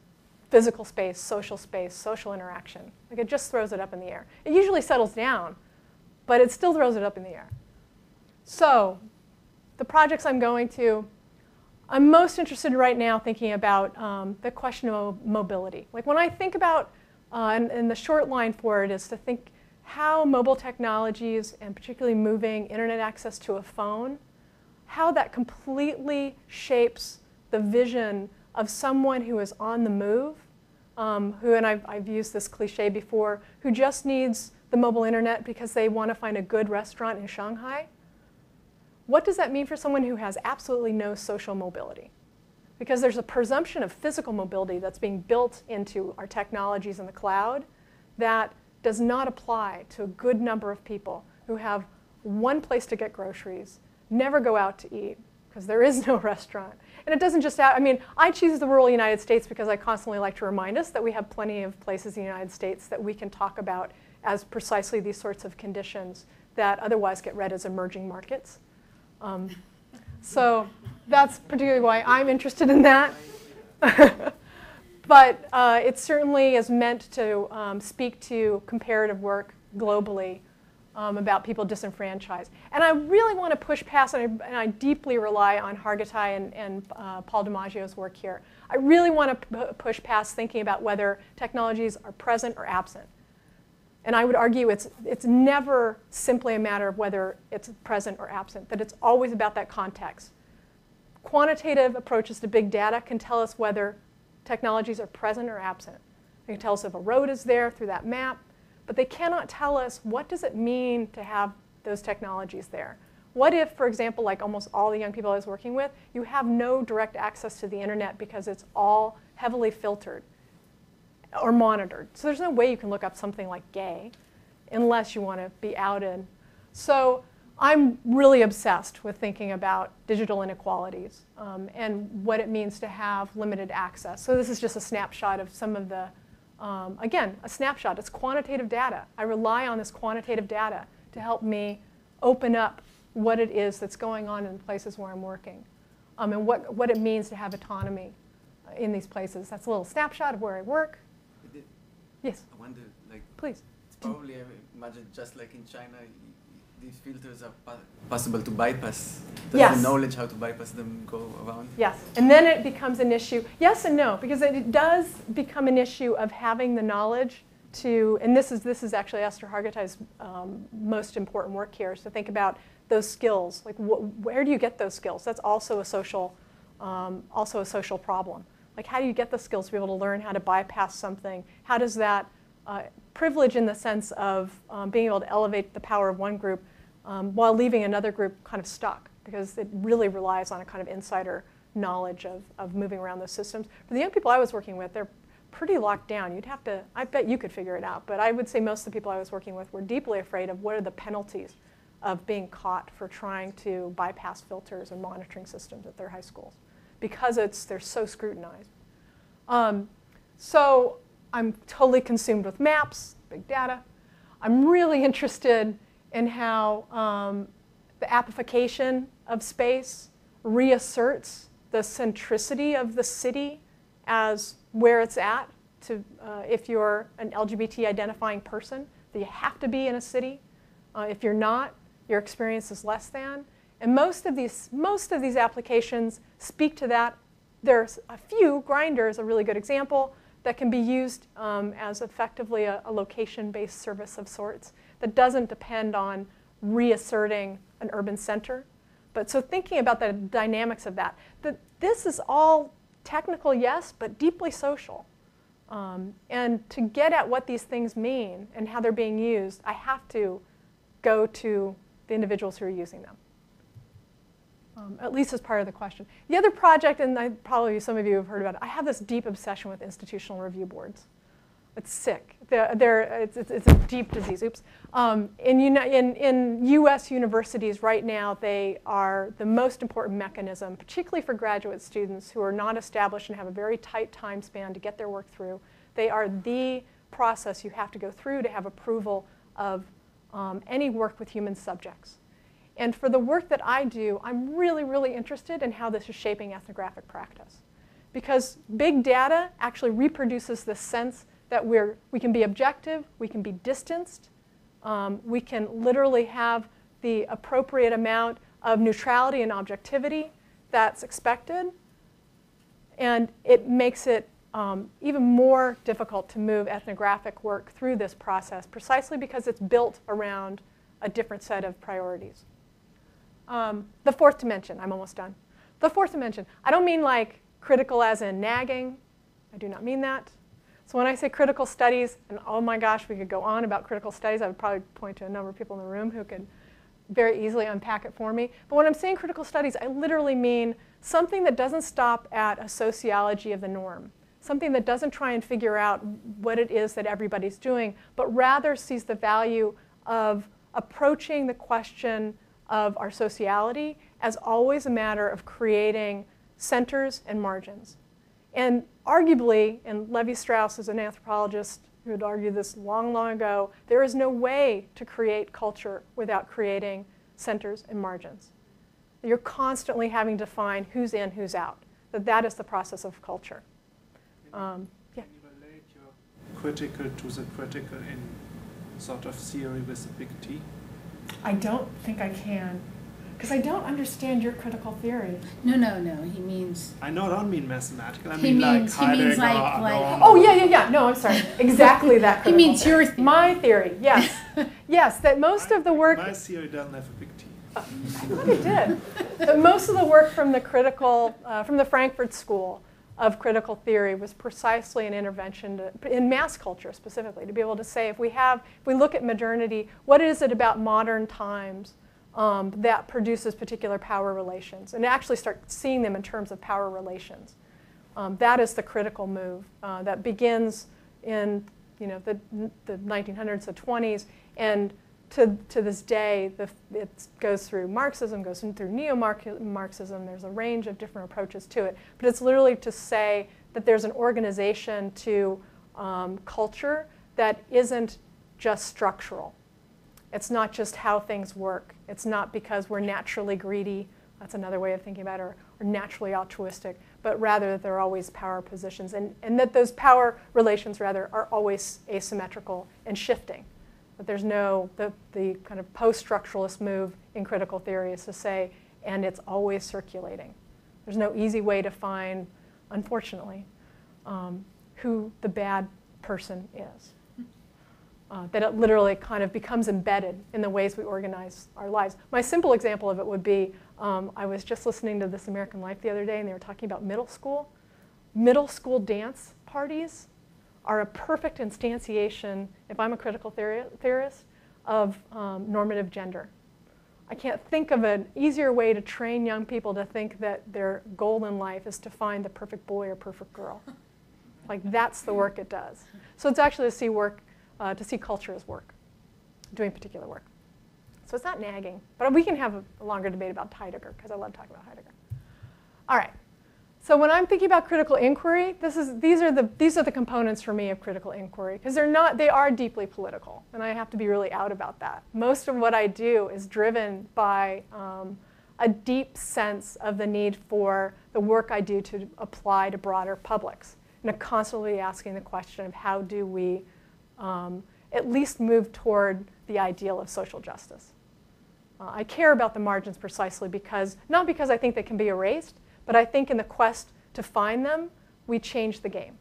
physical space, social interaction. Like it just throws it up in the air. It usually settles down, but it still throws it up in the air. So the projects I'm going to, I'm most interested right now thinking about the question of mobility. Like when I think about, and the short line for it is to think how mobile technologies, and particularly moving internet access to a phone, how that completely shapes the vision of someone who is on the move, and I've used this cliche before, who just needs the mobile internet because they want to find a good restaurant in Shanghai. What does that mean for someone who has absolutely no social mobility? Because there's a presumption of physical mobility that's being built into our technologies in the cloud that does not apply to a good number of people who have one place to get groceries, never go out to eat, because there is no restaurant. And it doesn't just, I choose the rural United States because I constantly like to remind us that we have plenty of places in the United States that we can talk about as precisely these sorts of conditions that otherwise get read as emerging markets. So that's particularly why I'm interested in that. But it certainly is meant to speak to comparative work globally about people disenfranchised. And I really want to push past, and I deeply rely on Hargitay and Paul DiMaggio's work here. I really want to push past thinking about whether technologies are present or absent. And I would argue it's never simply a matter of whether it's present or absent, that it's always about that context. Quantitative approaches to big data can tell us whether technologies are present or absent. They can tell us if a road is there through that map, but they cannot tell us what does it mean to have those technologies there. What if, for example, like almost all the young people I was working with, you have no direct access to the internet because it's all heavily filtered or monitored. So there's no way you can look up something like gay unless you want to be out in. So I'm really obsessed with thinking about digital inequalities and what it means to have limited access. So this is just a snapshot of some of the, again, a snapshot. It's quantitative data. I rely on this quantitative data to help me open up what it is that's going on in places where I'm working and what it means to have autonomy in these places. That's a little snapshot of where I work. Yes. I wonder, like, please. It's probably, I imagine, just like in China, these filters are possible to bypass. Does Yes. the knowledge how to bypass them go around? Yes, and then it becomes an issue. Yes and no, because it does become an issue of having the knowledge to, and this is actually Esther Hargitay's most important work here, is to think about those skills. Like, where do you get those skills? That's also a social problem. Like, how do you get the skills to be able to learn how to bypass something? How does that privilege in the sense of being able to elevate the power of one group while leaving another group kind of stuck? Because it really relies on a kind of insider knowledge of moving around those systems. For the young people I was working with, they're pretty locked down. You'd have to, I bet you could figure it out, but I would say most of the people I was working with were deeply afraid of what are the penalties of being caught for trying to bypass filters and monitoring systems at their high schools, because they're so scrutinized. So I'm totally consumed with maps, big data. I'm really interested in how the appification of space reasserts the centricity of the city as where it's at. If you're an LGBT identifying person, that you have to be in a city. If you're not, your experience is less than. And most of these applications speak to that. There's a few. Grindr is a really good example that can be used as effectively a location-based service of sorts that doesn't depend on reasserting an urban center. But so thinking about the dynamics of that this is all technical, yes, but deeply social. And to get at what these things mean and how they're being used, I have to go to the individuals who are using them, at least as part of the question. The other project, and probably some of you have heard about it, I have this deep obsession with institutional review boards. It's sick. It's a deep disease. Oops. In US universities right now, they are the most important mechanism, particularly for graduate students who are not established and have a very tight time span to get their work through. They are the process you have to go through to have approval of any work with human subjects. And for the work that I do, I'm really, really interested in how this is shaping ethnographic practice. Because big data actually reproduces this sense that we can be objective, we can be distanced, we can literally have the appropriate amount of neutrality and objectivity that's expected. And it makes it even more difficult to move ethnographic work through this process, precisely because it's built around a different set of priorities. The fourth dimension, I'm almost done. The fourth dimension, I don't mean like critical as in nagging. I do not mean that. So when I say critical studies, and oh my gosh, we could go on about critical studies, I would probably point to a number of people in the room who could very easily unpack it for me. But when I'm saying critical studies, I literally mean something that doesn't stop at a sociology of the norm, something that doesn't try and figure out what it is that everybody's doing, but rather sees the value of approaching the question of our sociality as always a matter of creating centers and margins. And arguably, and Levi-Strauss is an anthropologist who had argued this long, long ago, there is no way to create culture without creating centers and margins. You're constantly having to find who's in, who's out. That is the process of culture. Can you relate your critical to the critical in sort of theory with a big T? I don't think I can. Because I don't understand your critical theory. No. He means. I don't mean mathematical. I He mean means like. Oh yeah. No, I'm sorry. Exactly that. He means your theory. My theory. Yes, yes. That most of the work. My theory doesn't have a big T. I thought it did. But most of the work from the from the Frankfurt School of critical theory was precisely an intervention in mass culture specifically, to be able to say if we look at modernity, what is it about modern times that produces particular power relations, and actually start seeing them in terms of power relations. That is the critical move that begins in the 1900s, the 20s, and to this day, it goes through Marxism, goes through neo-Marxism. There's a range of different approaches to it, but it's literally to say that there's an organization to culture that isn't just structural. It's not just how things work. It's not because we're naturally greedy. That's another way of thinking about it, or naturally altruistic, but rather that there are always power positions, and that those power relations, rather, are always asymmetrical and shifting. That there's no, the kind of post-structuralist move in critical theory is to say, and it's always circulating. There's no easy way to find, unfortunately, who the bad person is. that it literally kind of becomes embedded in the ways we organize our lives. My simple example of it would be, I was just listening to This American Life the other day, and they were talking about middle school. Middle school dance parties are a perfect instantiation, if I'm a critical theorist, of normative gender. I can't think of an easier way to train young people to think that their goal in life is to find the perfect boy or perfect girl. Like, that's the work it does. So it's actually to see culture as work, doing particular work. So it's not nagging. But we can have a longer debate about Heidegger, because I love talking about Heidegger. All right. So when I'm thinking about critical inquiry, these are the components for me of critical inquiry, because they are deeply political, and I have to be really out about that. Most of what I do is driven by a deep sense of the need for the work I do to apply to broader publics, and constantly asking the question of how do we at least move toward the ideal of social justice. I care about the margins precisely because, not because I think they can be erased, but I think in the quest to find them, we change the game.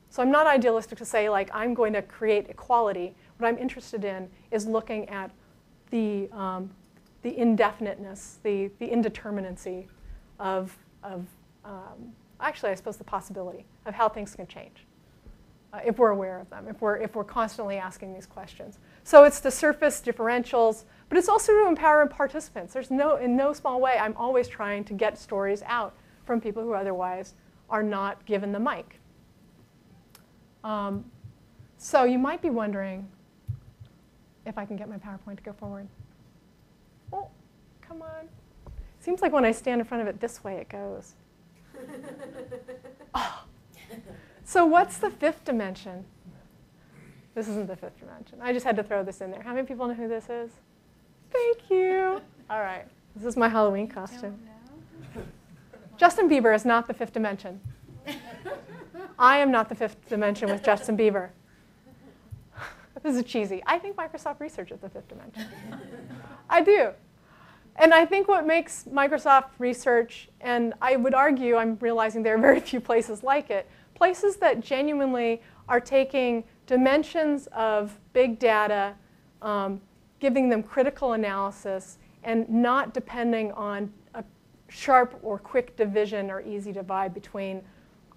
So I'm not idealistic to say, like, I'm going to create equality. What I'm interested in is looking at the indefiniteness, the indeterminacy of actually, I suppose, the possibility of how things can change if we're aware of them, if we're constantly asking these questions. So it's the surface differentials, but it's also to empower participants. In no small way, I'm always trying to get stories out from people who otherwise are not given the mic. So you might be wondering if I can get my PowerPoint to go forward. Oh, come on. Seems like when I stand in front of it this way, it goes. Oh. So what's the fifth dimension? This isn't the fifth dimension. I just had to throw this in there. How many people know who this is? Thank you. All right. This is my Halloween costume. Justin Bieber is not the fifth dimension. I am not the fifth dimension with Justin Bieber. This is cheesy. I think Microsoft Research is the fifth dimension. I do. And I think what makes Microsoft Research, and I would argue, I'm realizing there are very few places like it, places that genuinely are taking dimensions of big data, giving them critical analysis, and not depending on a sharp or quick division or easy divide between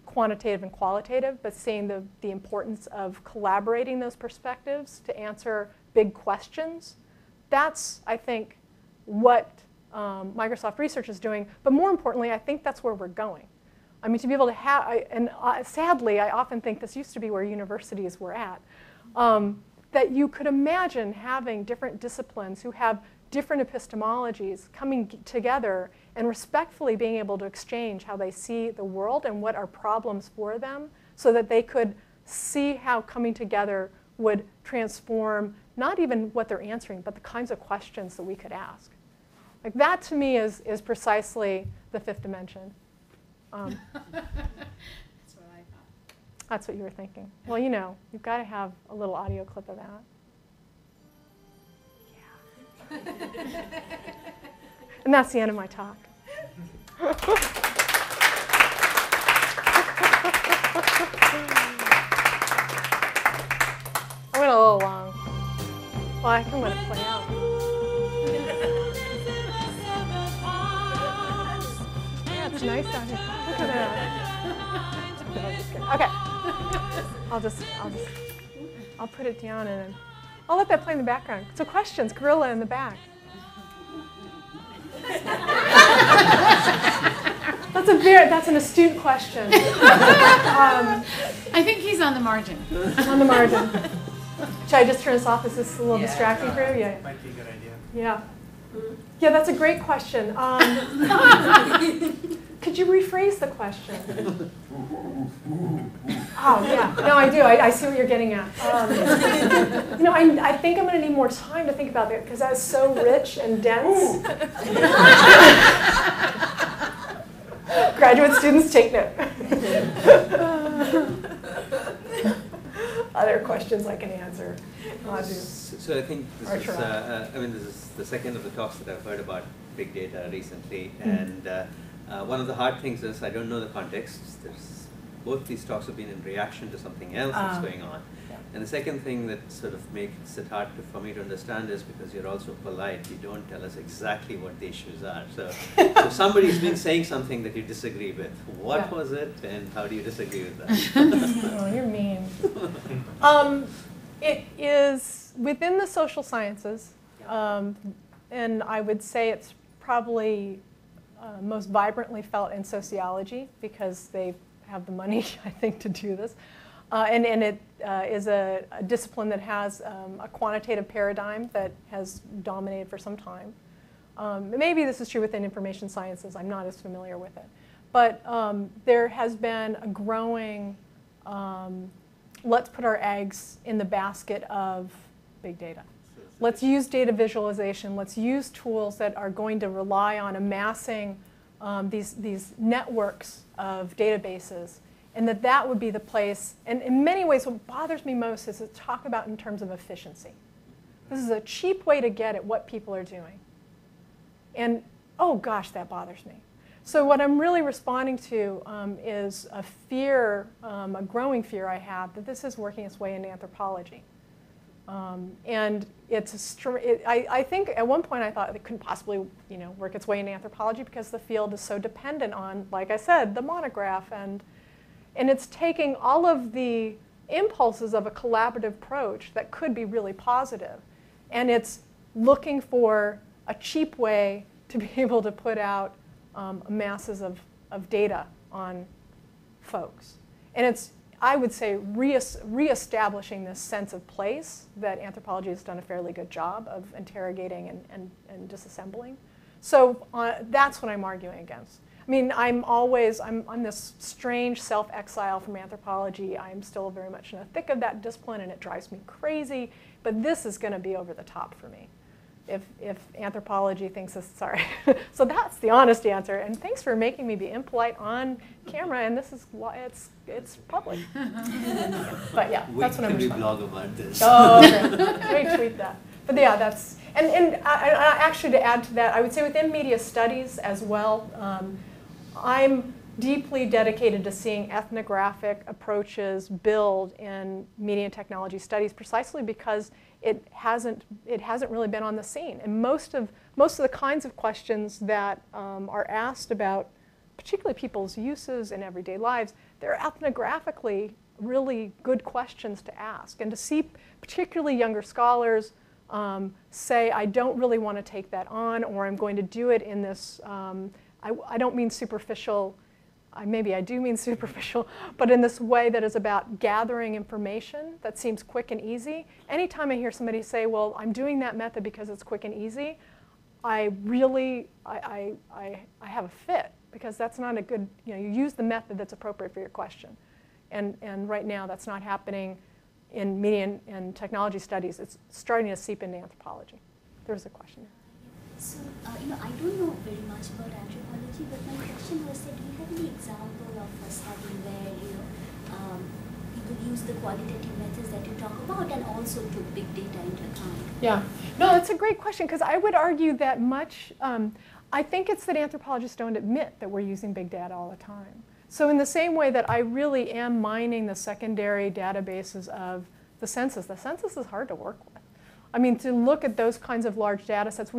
quantitative and qualitative, but seeing the importance of collaborating those perspectives to answer big questions. That's, I think, what Microsoft Research is doing. But more importantly, I think that's where we're going. I mean, to be able to have, sadly, I often think this used to be where universities were at, that you could imagine having different disciplines who have different epistemologies coming together and respectfully being able to exchange how they see the world and what are problems for them, so that they could see how coming together would transform not even what they're answering, but the kinds of questions that we could ask. Like, that to me is precisely the fifth dimension. That's what I thought. That's what you were thinking. Well, you know, you've got to have a little audio clip of that. Yeah. And that's the end of my talk. I went a little long. Well, I can let it play out. Yeah, it's nice out here. Look at that. No, I'm just kidding. Okay. I'll put it down and then I'll let that play in the background. So questions, gorilla in the back. That's an astute question. I think he's on the margin. On the margin. Should I just turn this off? Is this a little distracting for you? Yeah. Might be a good idea. Yeah. Yeah, that's a great question. Could you rephrase the question? Oh, yeah. No, I do. I see what you're getting at. You know, I think I'm going to need more time to think about that because that's so rich and dense. Graduate students, take note. Other questions I can answer. So I think this is the second of the talks that I've heard about big data recently, and one of the hard things is I don't know the context. There's both these talks have been in reaction to something else that's going on. Yeah. And the second thing that sort of makes it hard for me to understand is because you're also polite, you don't tell us exactly what the issues are. So, so somebody's been saying something that you disagree with. What was it, and how do you disagree with that? Oh, you're mean. It is within the social sciences, and I would say it's probably most vibrantly felt in sociology because they have the money, I think, to do this. And it is a discipline that has a quantitative paradigm that has dominated for some time. Maybe this is true within information sciences. I'm not as familiar with it. But there has been a growing, let's put our eggs in the basket of big data. Let's use data visualization. Let's use tools that are going to rely on amassing these networks of databases, and that would be the place. And in many ways, what bothers me most is to talk about in terms of efficiency. This is a cheap way to get at what people are doing. And oh gosh, that bothers me. So what I'm really responding to is a fear, a growing fear I have that this is working its way into anthropology. And it's I think at one point I thought it couldn't possibly work its way into anthropology because the field is so dependent on, like I said, the monograph, and it's taking all of the impulses of a collaborative approach that could be really positive, and it's looking for a cheap way to be able to put out masses of data on folks. And it's, I would say, reestablishing this sense of place that anthropology has done a fairly good job of interrogating and disassembling. So that's what I'm arguing against. I mean, I'm this strange self-exile from anthropology. I'm still very much in the thick of that discipline, and it drives me crazy. But this is going to be over the top for me if anthropology thinks this, sorry. So that's the honest answer. And thanks for making me be impolite on camera. And this is, it's public. But yeah, that's what I'm responding. We blog about this. Oh, okay. Retweet that. But yeah, that's, and actually to add to that, I would say within media studies as well, I'm deeply dedicated to seeing ethnographic approaches build in media and technology studies precisely because it hasn't really been on the scene. And most of the kinds of questions that are asked about particularly people's uses in everyday lives, they're ethnographically really good questions to ask. And to see particularly younger scholars say, I don't really want to take that on, or I'm going to do it in this, I don't mean superficial, maybe I do mean superficial, but in this way that is about gathering information that seems quick and easy. Anytime I hear somebody say, well, I'm doing that method because it's quick and easy, I have a fit, because that's not a good, you use the method that's appropriate for your question. And right now that's not happening in media and technology studies. It's starting to seep into anthropology. There's a question there. So, I don't know very much about anthropology, but my question was that do you have any example of a study where, people use the qualitative methods that you talk about and also took big data into account? Yeah. No, that's a great question, because I would argue that much, I think it's that anthropologists don't admit that we're using big data all the time. So in the same way that I really am mining the secondary databases of the census is hard to work with. I mean, to look at those kinds of large data sets,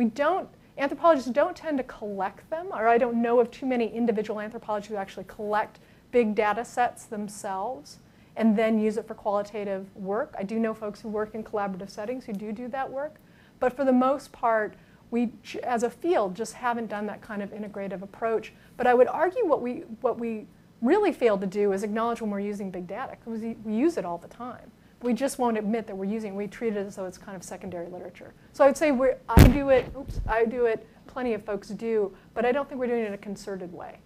anthropologists don't tend to collect them, or I don't know of too many individual anthropologists who actually collect big data sets themselves and then use it for qualitative work. I do know folks who work in collaborative settings who do that work. But for the most part, we, as a field, just haven't done that kind of integrative approach. But I would argue what we really failed to do is acknowledge when we're using big data, because we use it all the time. We just won't admit that we're using it. We treat it as though it's kind of secondary literature. So I would say I do it, plenty of folks do, but I don't think we're doing it in a concerted way.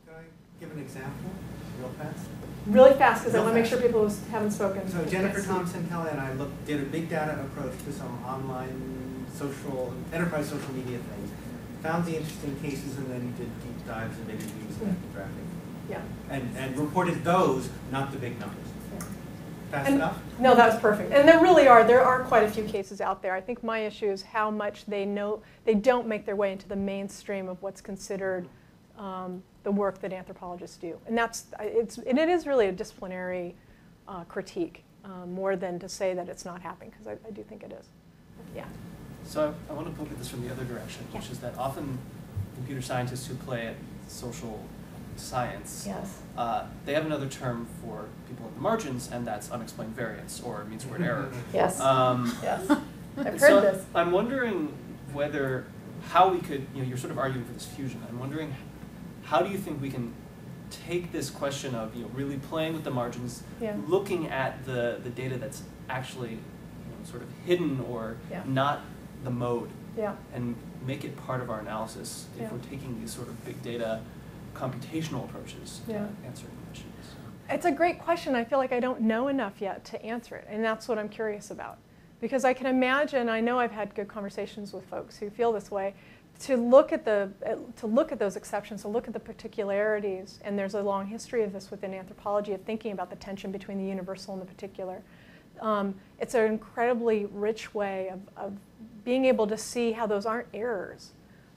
Can I give an example real fast? Really fast, because I want to make sure people who haven't spoken. So Jennifer Thompson Kelly and I did a big data approach to some online enterprise social media things. Found the interesting cases and then did deep dives and maybe used ethnographic. Yeah. And reported those, not the big numbers. Fast enough? No, that was perfect. And there are quite a few cases out there. I think my issue is how much they don't make their way into the mainstream of what's considered the work that anthropologists do. And it is really a disciplinary critique, more than to say that it's not happening, because I do think it is. Yeah. So I want to poke at this from the other direction, which is that often computer scientists who play at social science, they have another term for people at the margins, and that's unexplained variance or mean squared error. Yes. Yes. I've heard this. I'm wondering how we could, you're sort of arguing for this fusion. I'm wondering, how do you think we can take this question of really playing with the margins, looking at the data that's actually sort of hidden or not the mode, and make it part of our analysis if we're taking these sort of big data computational approaches to answering questions? It's a great question. I feel like I don't know enough yet to answer it, and that's what I'm curious about. Because I can imagine, I know I've had good conversations with folks who feel this way, to look at those exceptions, to look at the particularities, and there's a long history of this within anthropology of thinking about the tension between the universal and the particular. It's an incredibly rich way of being able to see how those aren't errors,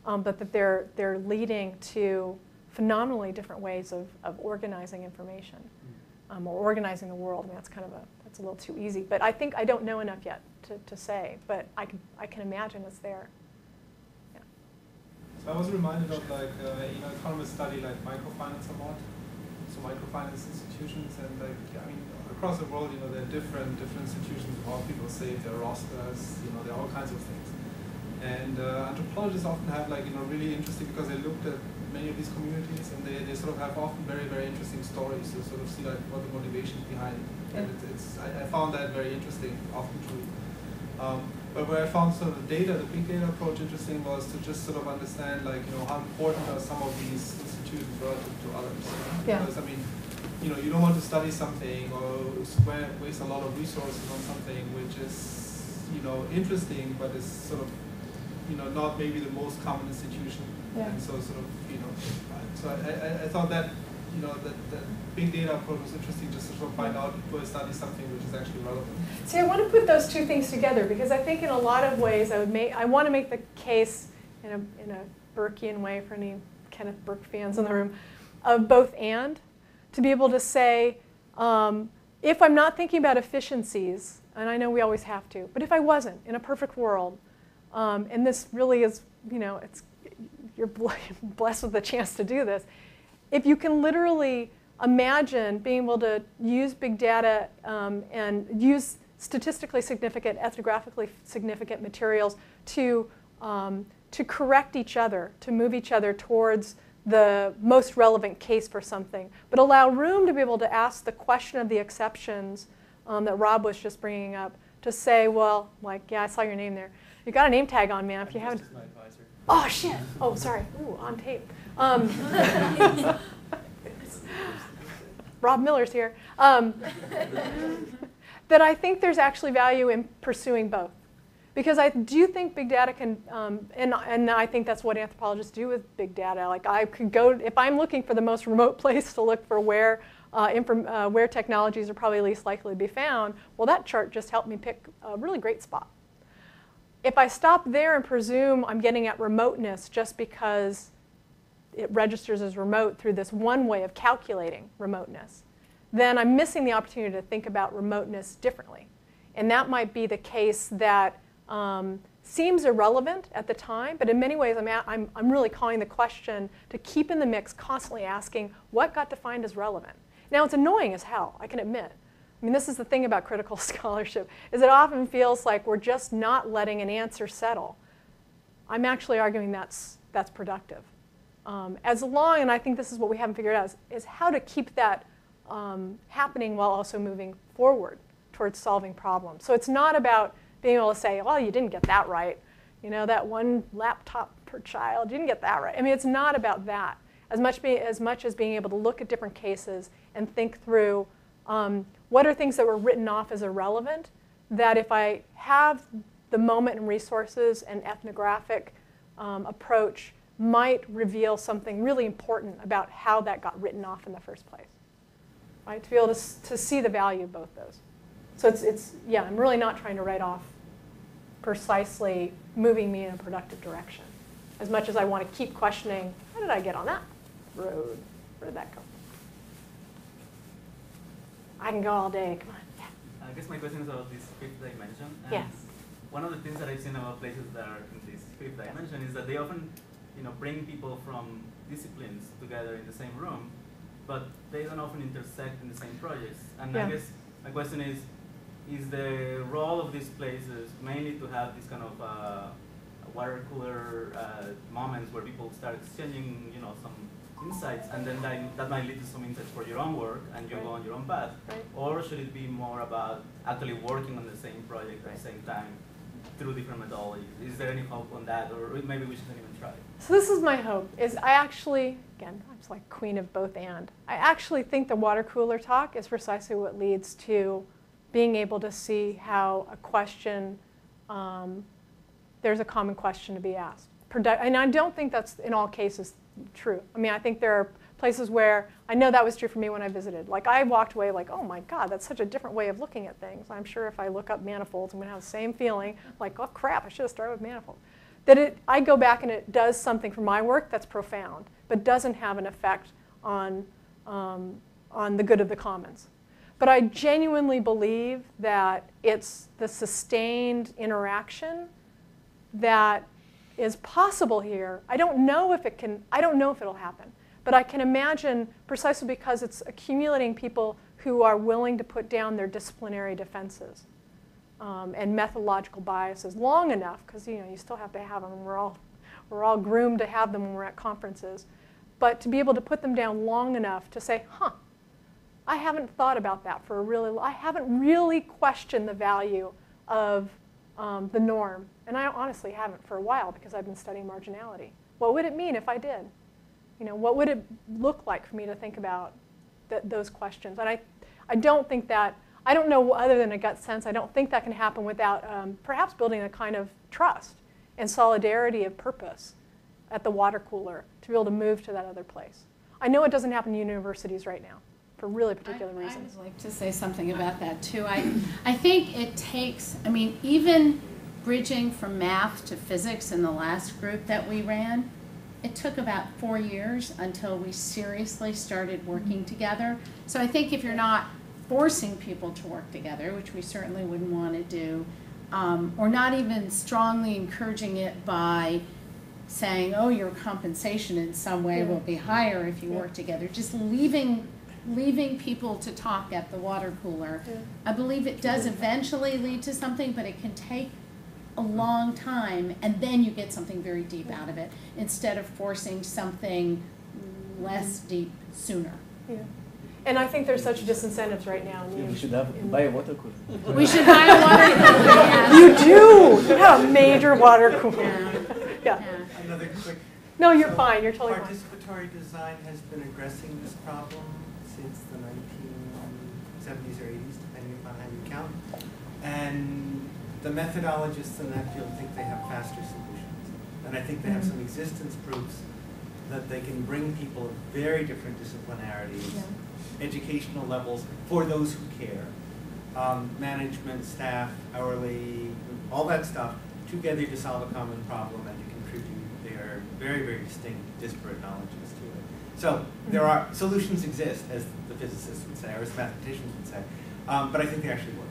but that they're leading to phenomenally different ways of organizing information, or organizing the world. I mean, that's a little too easy, but I think I don't know enough yet to say, but I can imagine it's there. Yeah. So I was reminded of economists study microfinance a lot. So microfinance institutions, and across the world, there are different institutions of how people save their rosters. There are all kinds of things. And anthropologists often have really interesting, because they looked at many of these communities, and they sort of have often very, very interesting stories to sort of see what the motivations behind it. And I found that very interesting, often true. But where I found sort of the big data approach interesting was to just sort of understand how important are some of these institutions relative to others. Because you don't want to study something or waste a lot of resources on something which is interesting, but is sort of not maybe the most common institution. And so sort of so I thought that that big data approach was interesting, just to sort of find out, do I study something which is actually relevant? See, I want to put those two things together, because I think in a lot of ways I want to make the case in a Burkean way, for any Kenneth Burke fans in the room, of both and, to be able to say, if I'm not thinking about efficiencies, and I know we always have to, but if I wasn't, in a perfect world, and this really is, you're blessed with the chance to do this, if you can literally imagine being able to use big data and use statistically significant, ethnographically significant materials to correct each other, to move each other towards the most relevant case for something, but allow room to be able to ask the question of the exceptions that Rob was just bringing up, to say, well, I saw your name there. You got a name tag on, man. If you haven't. My advisor. Oh shit! Oh, sorry. Ooh, on tape. Rob Miller's here. That I think there's actually value in pursuing both, because I do think big data can, and I think that's what anthropologists do with big data. I could go, if I'm looking for the most remote place to look for where technologies are probably least likely to be found, well, that chart just helped me pick a really great spot. If I stop there and presume I'm getting at remoteness just because it registers as remote through this one way of calculating remoteness, then I'm missing the opportunity to think about remoteness differently. And that might be the case that seems irrelevant at the time, but in many ways I'm really calling the question to keep in the mix, constantly asking what got defined as relevant. Now, it's annoying as hell, I can admit. I mean, this is the thing about critical scholarship, is it often feels like we're just not letting an answer settle. I'm actually arguing that's productive. As long, and I think this is what we haven't figured out, is how to keep that happening while also moving forward towards solving problems. So it's not about being able to say, oh, you didn't get that right. That one laptop per child, you didn't get that right. I mean, it's not about that. As much as being able to look at different cases and think through what are things that were written off as irrelevant, that if I have the moment and resources and ethnographic approach might reveal something really important about how that got written off in the first place. Right? To be able to see the value of both those. So yeah, I'm really not trying to write off precisely moving me in a productive direction, as much as I want to keep questioning, how did I get on that? road. Where did that go? I can go all day. Come on. Yeah. I guess my question is about this fifth dimension. And Yes. One of the things that I've seen about places that are in this fifth dimension is that they often, bring people from disciplines together in the same room, but they don't often intersect in the same projects. And Yeah. I guess my question is the role of these places mainly to have this kind of water cooler moments where people start exchanging, some insights, and then that might lead to some insights for your own work, and you go on your own path? Right. Or should it be more about actually working on the same project at the same time through different methodologies? Is there any hope on that, or maybe we shouldn't even try? So this is my hope, is I actually, again, I'm just like queen of both and. I actually think the water cooler talk is precisely what leads to being able to see how a question, there's a common question to be asked. And I don't think that's in all cases true. I mean, I think there are places where, I know that was true for me when I visited. Like, I walked away like, oh my God, that's such a different way of looking at things. I'm sure if I look up manifolds, I'm going to have the same feeling, like, oh crap, I should have started with manifolds. That I go back and it does something for my work that's profound, but doesn't have an effect on the good of the commons. But I genuinely believe that it's the sustained interaction that is possible here. I don't know if it'll happen, but I can imagine, precisely because it's accumulating people who are willing to put down their disciplinary defenses and methodological biases long enough, because you still have to have them, and we're all groomed to have them when we're at conferences, but to be able to put them down long enough to say, I haven't thought about that I haven't really questioned the value of the norm. And I honestly haven't for a while, because I've been studying marginality. What would it mean if I did? What would it look like for me to think about those questions? And I don't think that, I don't know, other than a gut sense, I don't think that can happen without perhaps building a kind of trust and solidarity of purpose at the water cooler to be able to move to that other place. I know it doesn't happen in universities right now for really particular reasons. I would like to say something about that too. I think it takes, even bridging from math to physics in the last group that we ran, it took about 4 years until we seriously started working together. So I think if you're not forcing people to work together, which we certainly wouldn't want to do, or not even strongly encouraging it by saying, oh, your compensation in some way will be higher if you work together, just leaving people to talk at the water cooler. I believe it does eventually lead to something, but it can take a long time, and then you get something very deep out of it, instead of forcing something less deep sooner. Yeah. And I think there's such disincentives right now. We should buy a water cooler. We should buy a water cooler, yes. You do! You have a major water cooler. Yeah. Another quick. No, you're fine. You're totally fine. Participatory design has been addressing this problem since the 1970s or 80s, depending upon how you count. And the methodologists in that field think they have faster solutions. And I think they have some existence proofs that they can bring people of very different disciplinarities, educational levels, for those who care, management, staff, hourly, all that stuff, together to solve a common problem and to contribute their very, very distinct, disparate knowledges to it. So there are, solutions exist, as the physicists would say, or as mathematicians would say, but I think they actually work.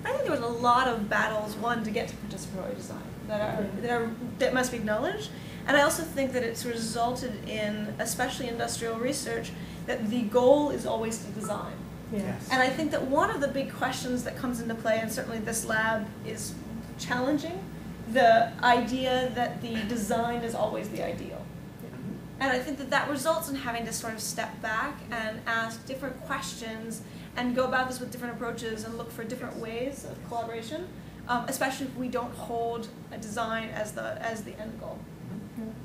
I think there was a lot of battles won to get to participatory design that must be acknowledged. And I also think that it's resulted in, especially industrial research, that the goal is always to design. Yes. And I think that one of the big questions that comes into play, and certainly this lab is challenging, the idea that the design is always the ideal. And I think that that results in having to sort of step back and ask different questions and go about this with different approaches and look for different ways of collaboration, especially if we don't hold a design as the end goal.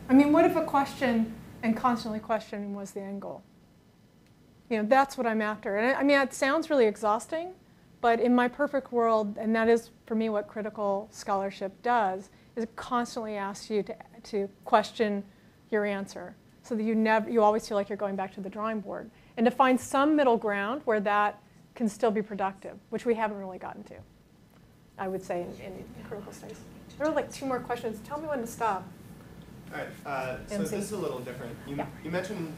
I mean, what if a question and constantly questioning was the end goal? That's what I'm after. And I mean, it sounds really exhausting, but in my perfect world, and that is for me what critical scholarship does, is it constantly asks you to question your answer, so that you always feel like you're going back to the drawing board, and to find some middle ground where that can still be productive, which we haven't really gotten to, I would say, in critical studies. There are like 2 more questions. Tell me when to stop. All right, so this is a little different. You mentioned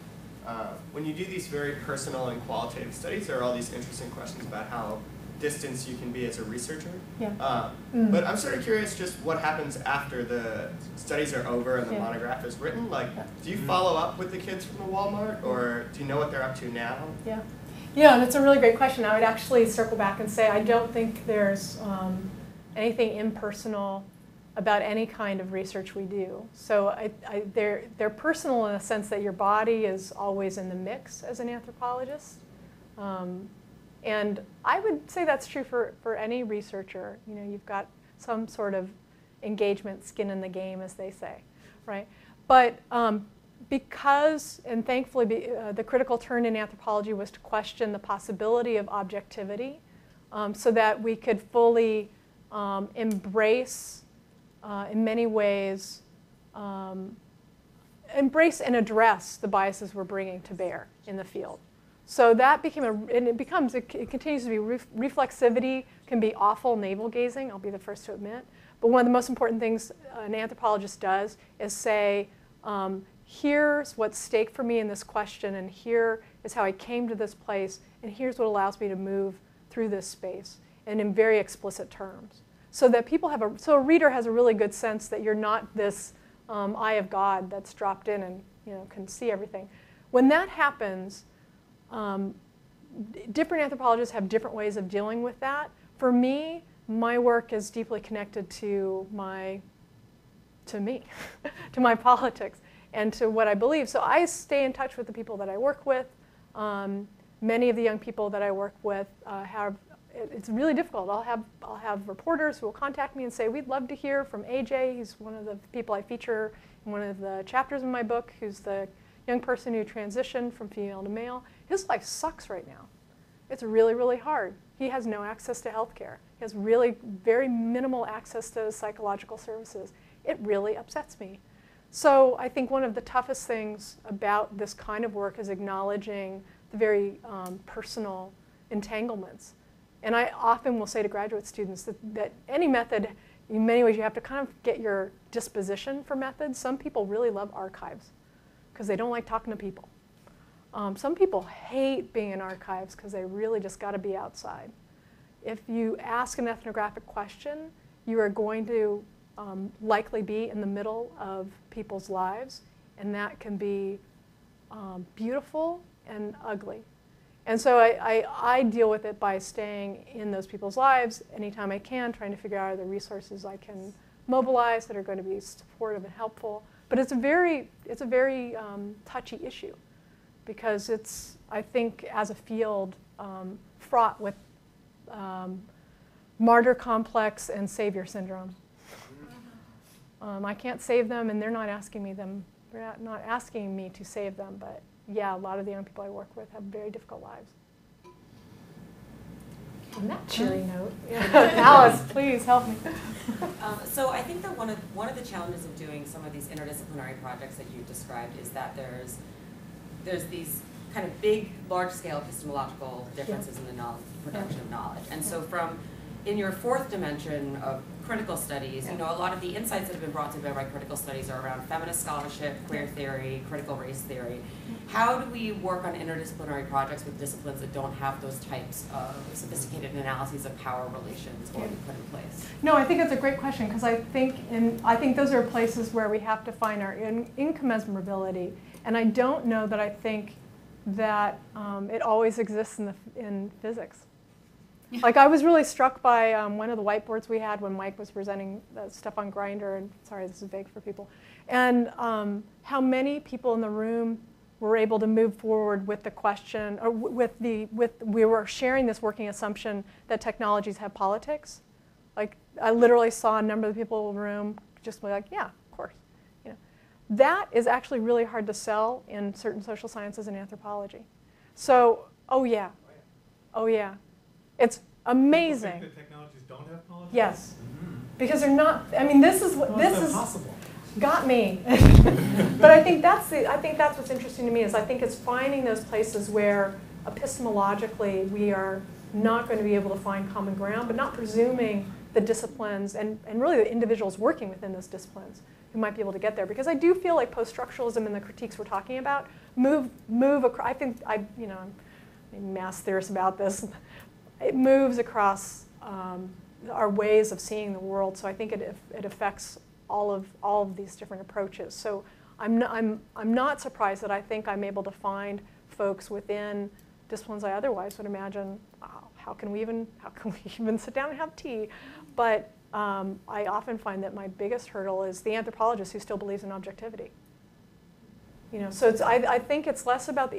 when you do these very personal and qualitative studies, there are all these interesting questions about how distant you can be as a researcher. Yeah. But I'm sort of curious just what happens after the studies are over and the monograph is written. Like, do you follow up with the kids from the Wal-Mart, or do you know what they're up to now? Yeah. Yeah, that's a really great question. I would actually circle back and say I don't think there's anything impersonal about any kind of research we do. So they're personal in the sense that your body is always in the mix as an anthropologist. And I would say that's true for any researcher. You know, you've got some sort of engagement, skin in the game, as they say, right? But because, and thankfully, the critical turn in anthropology was to question the possibility of objectivity so that we could fully embrace, in many ways, embrace and address the biases we're bringing to bear in the field. So that became and it continues to be, reflexivity can be awful navel-gazing, I'll be the first to admit. But one of the most important things an anthropologist does is say, here's what's at stake for me in this question, and here is how I came to this place, and here's what allows me to move through this space, and in very explicit terms. So that people have so a reader has a really good sense that you're not this eye of God that's dropped in and can see everything. When that happens, different anthropologists have different ways of dealing with that. For me, my work is deeply connected to me, to my politics, and to what I believe. So I stay in touch with the people that I work with. Many of the young people that I work with it's really difficult. I'll have reporters who will contact me and say, we'd love to hear from AJ. He's one of the people I feature in one of the chapters in my book, who's the young person who transitioned from female to male. His life sucks right now. It's really, really hard. He has no access to health care. He has really very minimal access to psychological services. It really upsets me. So I think one of the toughest things about this kind of work is acknowledging the very personal entanglements. And I often will say to graduate students that any method, in many ways, you have to kind of get your disposition for methods. Some people really love archives because they don't like talking to people. Some people hate being in archives because they really just got to be outside. If you ask an ethnographic question, you are going to likely be in the middle of people's lives, and that can be beautiful and ugly. And so I deal with it by staying in those people's lives anytime I can, trying to figure out the resources I can mobilize that are going to be supportive and helpful. But it's a very touchy issue because it's, I think, as a field, fraught with martyr complex and savior syndrome. I can't save them, and they're not asking me to save them, but yeah, a lot of the young people I work with have very difficult lives. On that cheery note, Alice, please help me. So I think that one of the challenges of doing some of these interdisciplinary projects that you described is that there's these kind of big, large-scale epistemological differences in the production of knowledge, and so in your fourth dimension of critical studies, a lot of the insights that have been brought to bear by critical studies are around feminist scholarship, queer theory, critical race theory. How do we work on interdisciplinary projects with disciplines that don't have those types of sophisticated analyses of power relations already put in place? No, I think that's a great question because I think those are places where we have to find our incommensurability, and I don't know that I think that it always exists in physics. Like I was really struck by one of the whiteboards we had when Mike was presenting the stuff on Grindr, and sorry, this is vague for people, and how many people in the room were able to move forward with the question, or we were sharing this working assumption that technologies have politics. Like I literally saw a number of people in the room just be like, yeah, of course. That is actually really hard to sell in certain social sciences and anthropology. So, oh yeah. It's amazing. People think that technologies don't have politics? Yes, because they're not. I mean, this is possible. Got me. But I think that's what's interesting to me is I think it's finding those places where epistemologically we are not going to be able to find common ground, but not presuming the disciplines and really the individuals working within those disciplines who might be able to get there. Because I do feel like post-structuralism and the critiques we're talking about move across. I think, I'm a mass theorist about this. It moves across our ways of seeing the world. So I think it affects all of these different approaches. So I'm not surprised that I think I'm able to find folks within disciplines I otherwise would imagine, how can we even sit down and have tea? But I often find that my biggest hurdle is the anthropologist who still believes in objectivity. So I think it's less about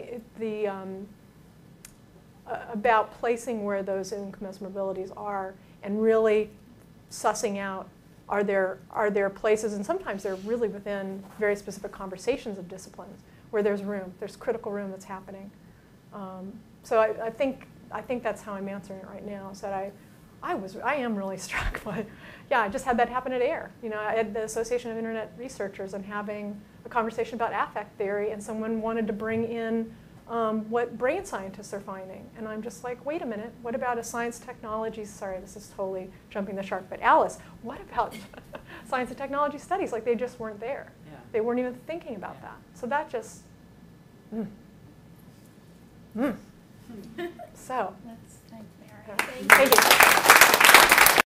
about placing where those incommensurabilities are and really sussing out, are there places, and sometimes they're really within very specific conversations of disciplines where there's critical room that's happening. So I think that's how I'm answering it right now. Is that I am really struck by, I just had that happen at AIR. At the Association of Internet Researchers, I'm having a conversation about affect theory, and someone wanted to bring in what brain scientists are finding. And I'm just like, wait a minute, what about a science technology, sorry, this is totally jumping the shark, but Alice, what about science and technology studies? Like, they just weren't there. Yeah. They weren't even thinking about that. So that just, So. Thanks, Mary. Thank you.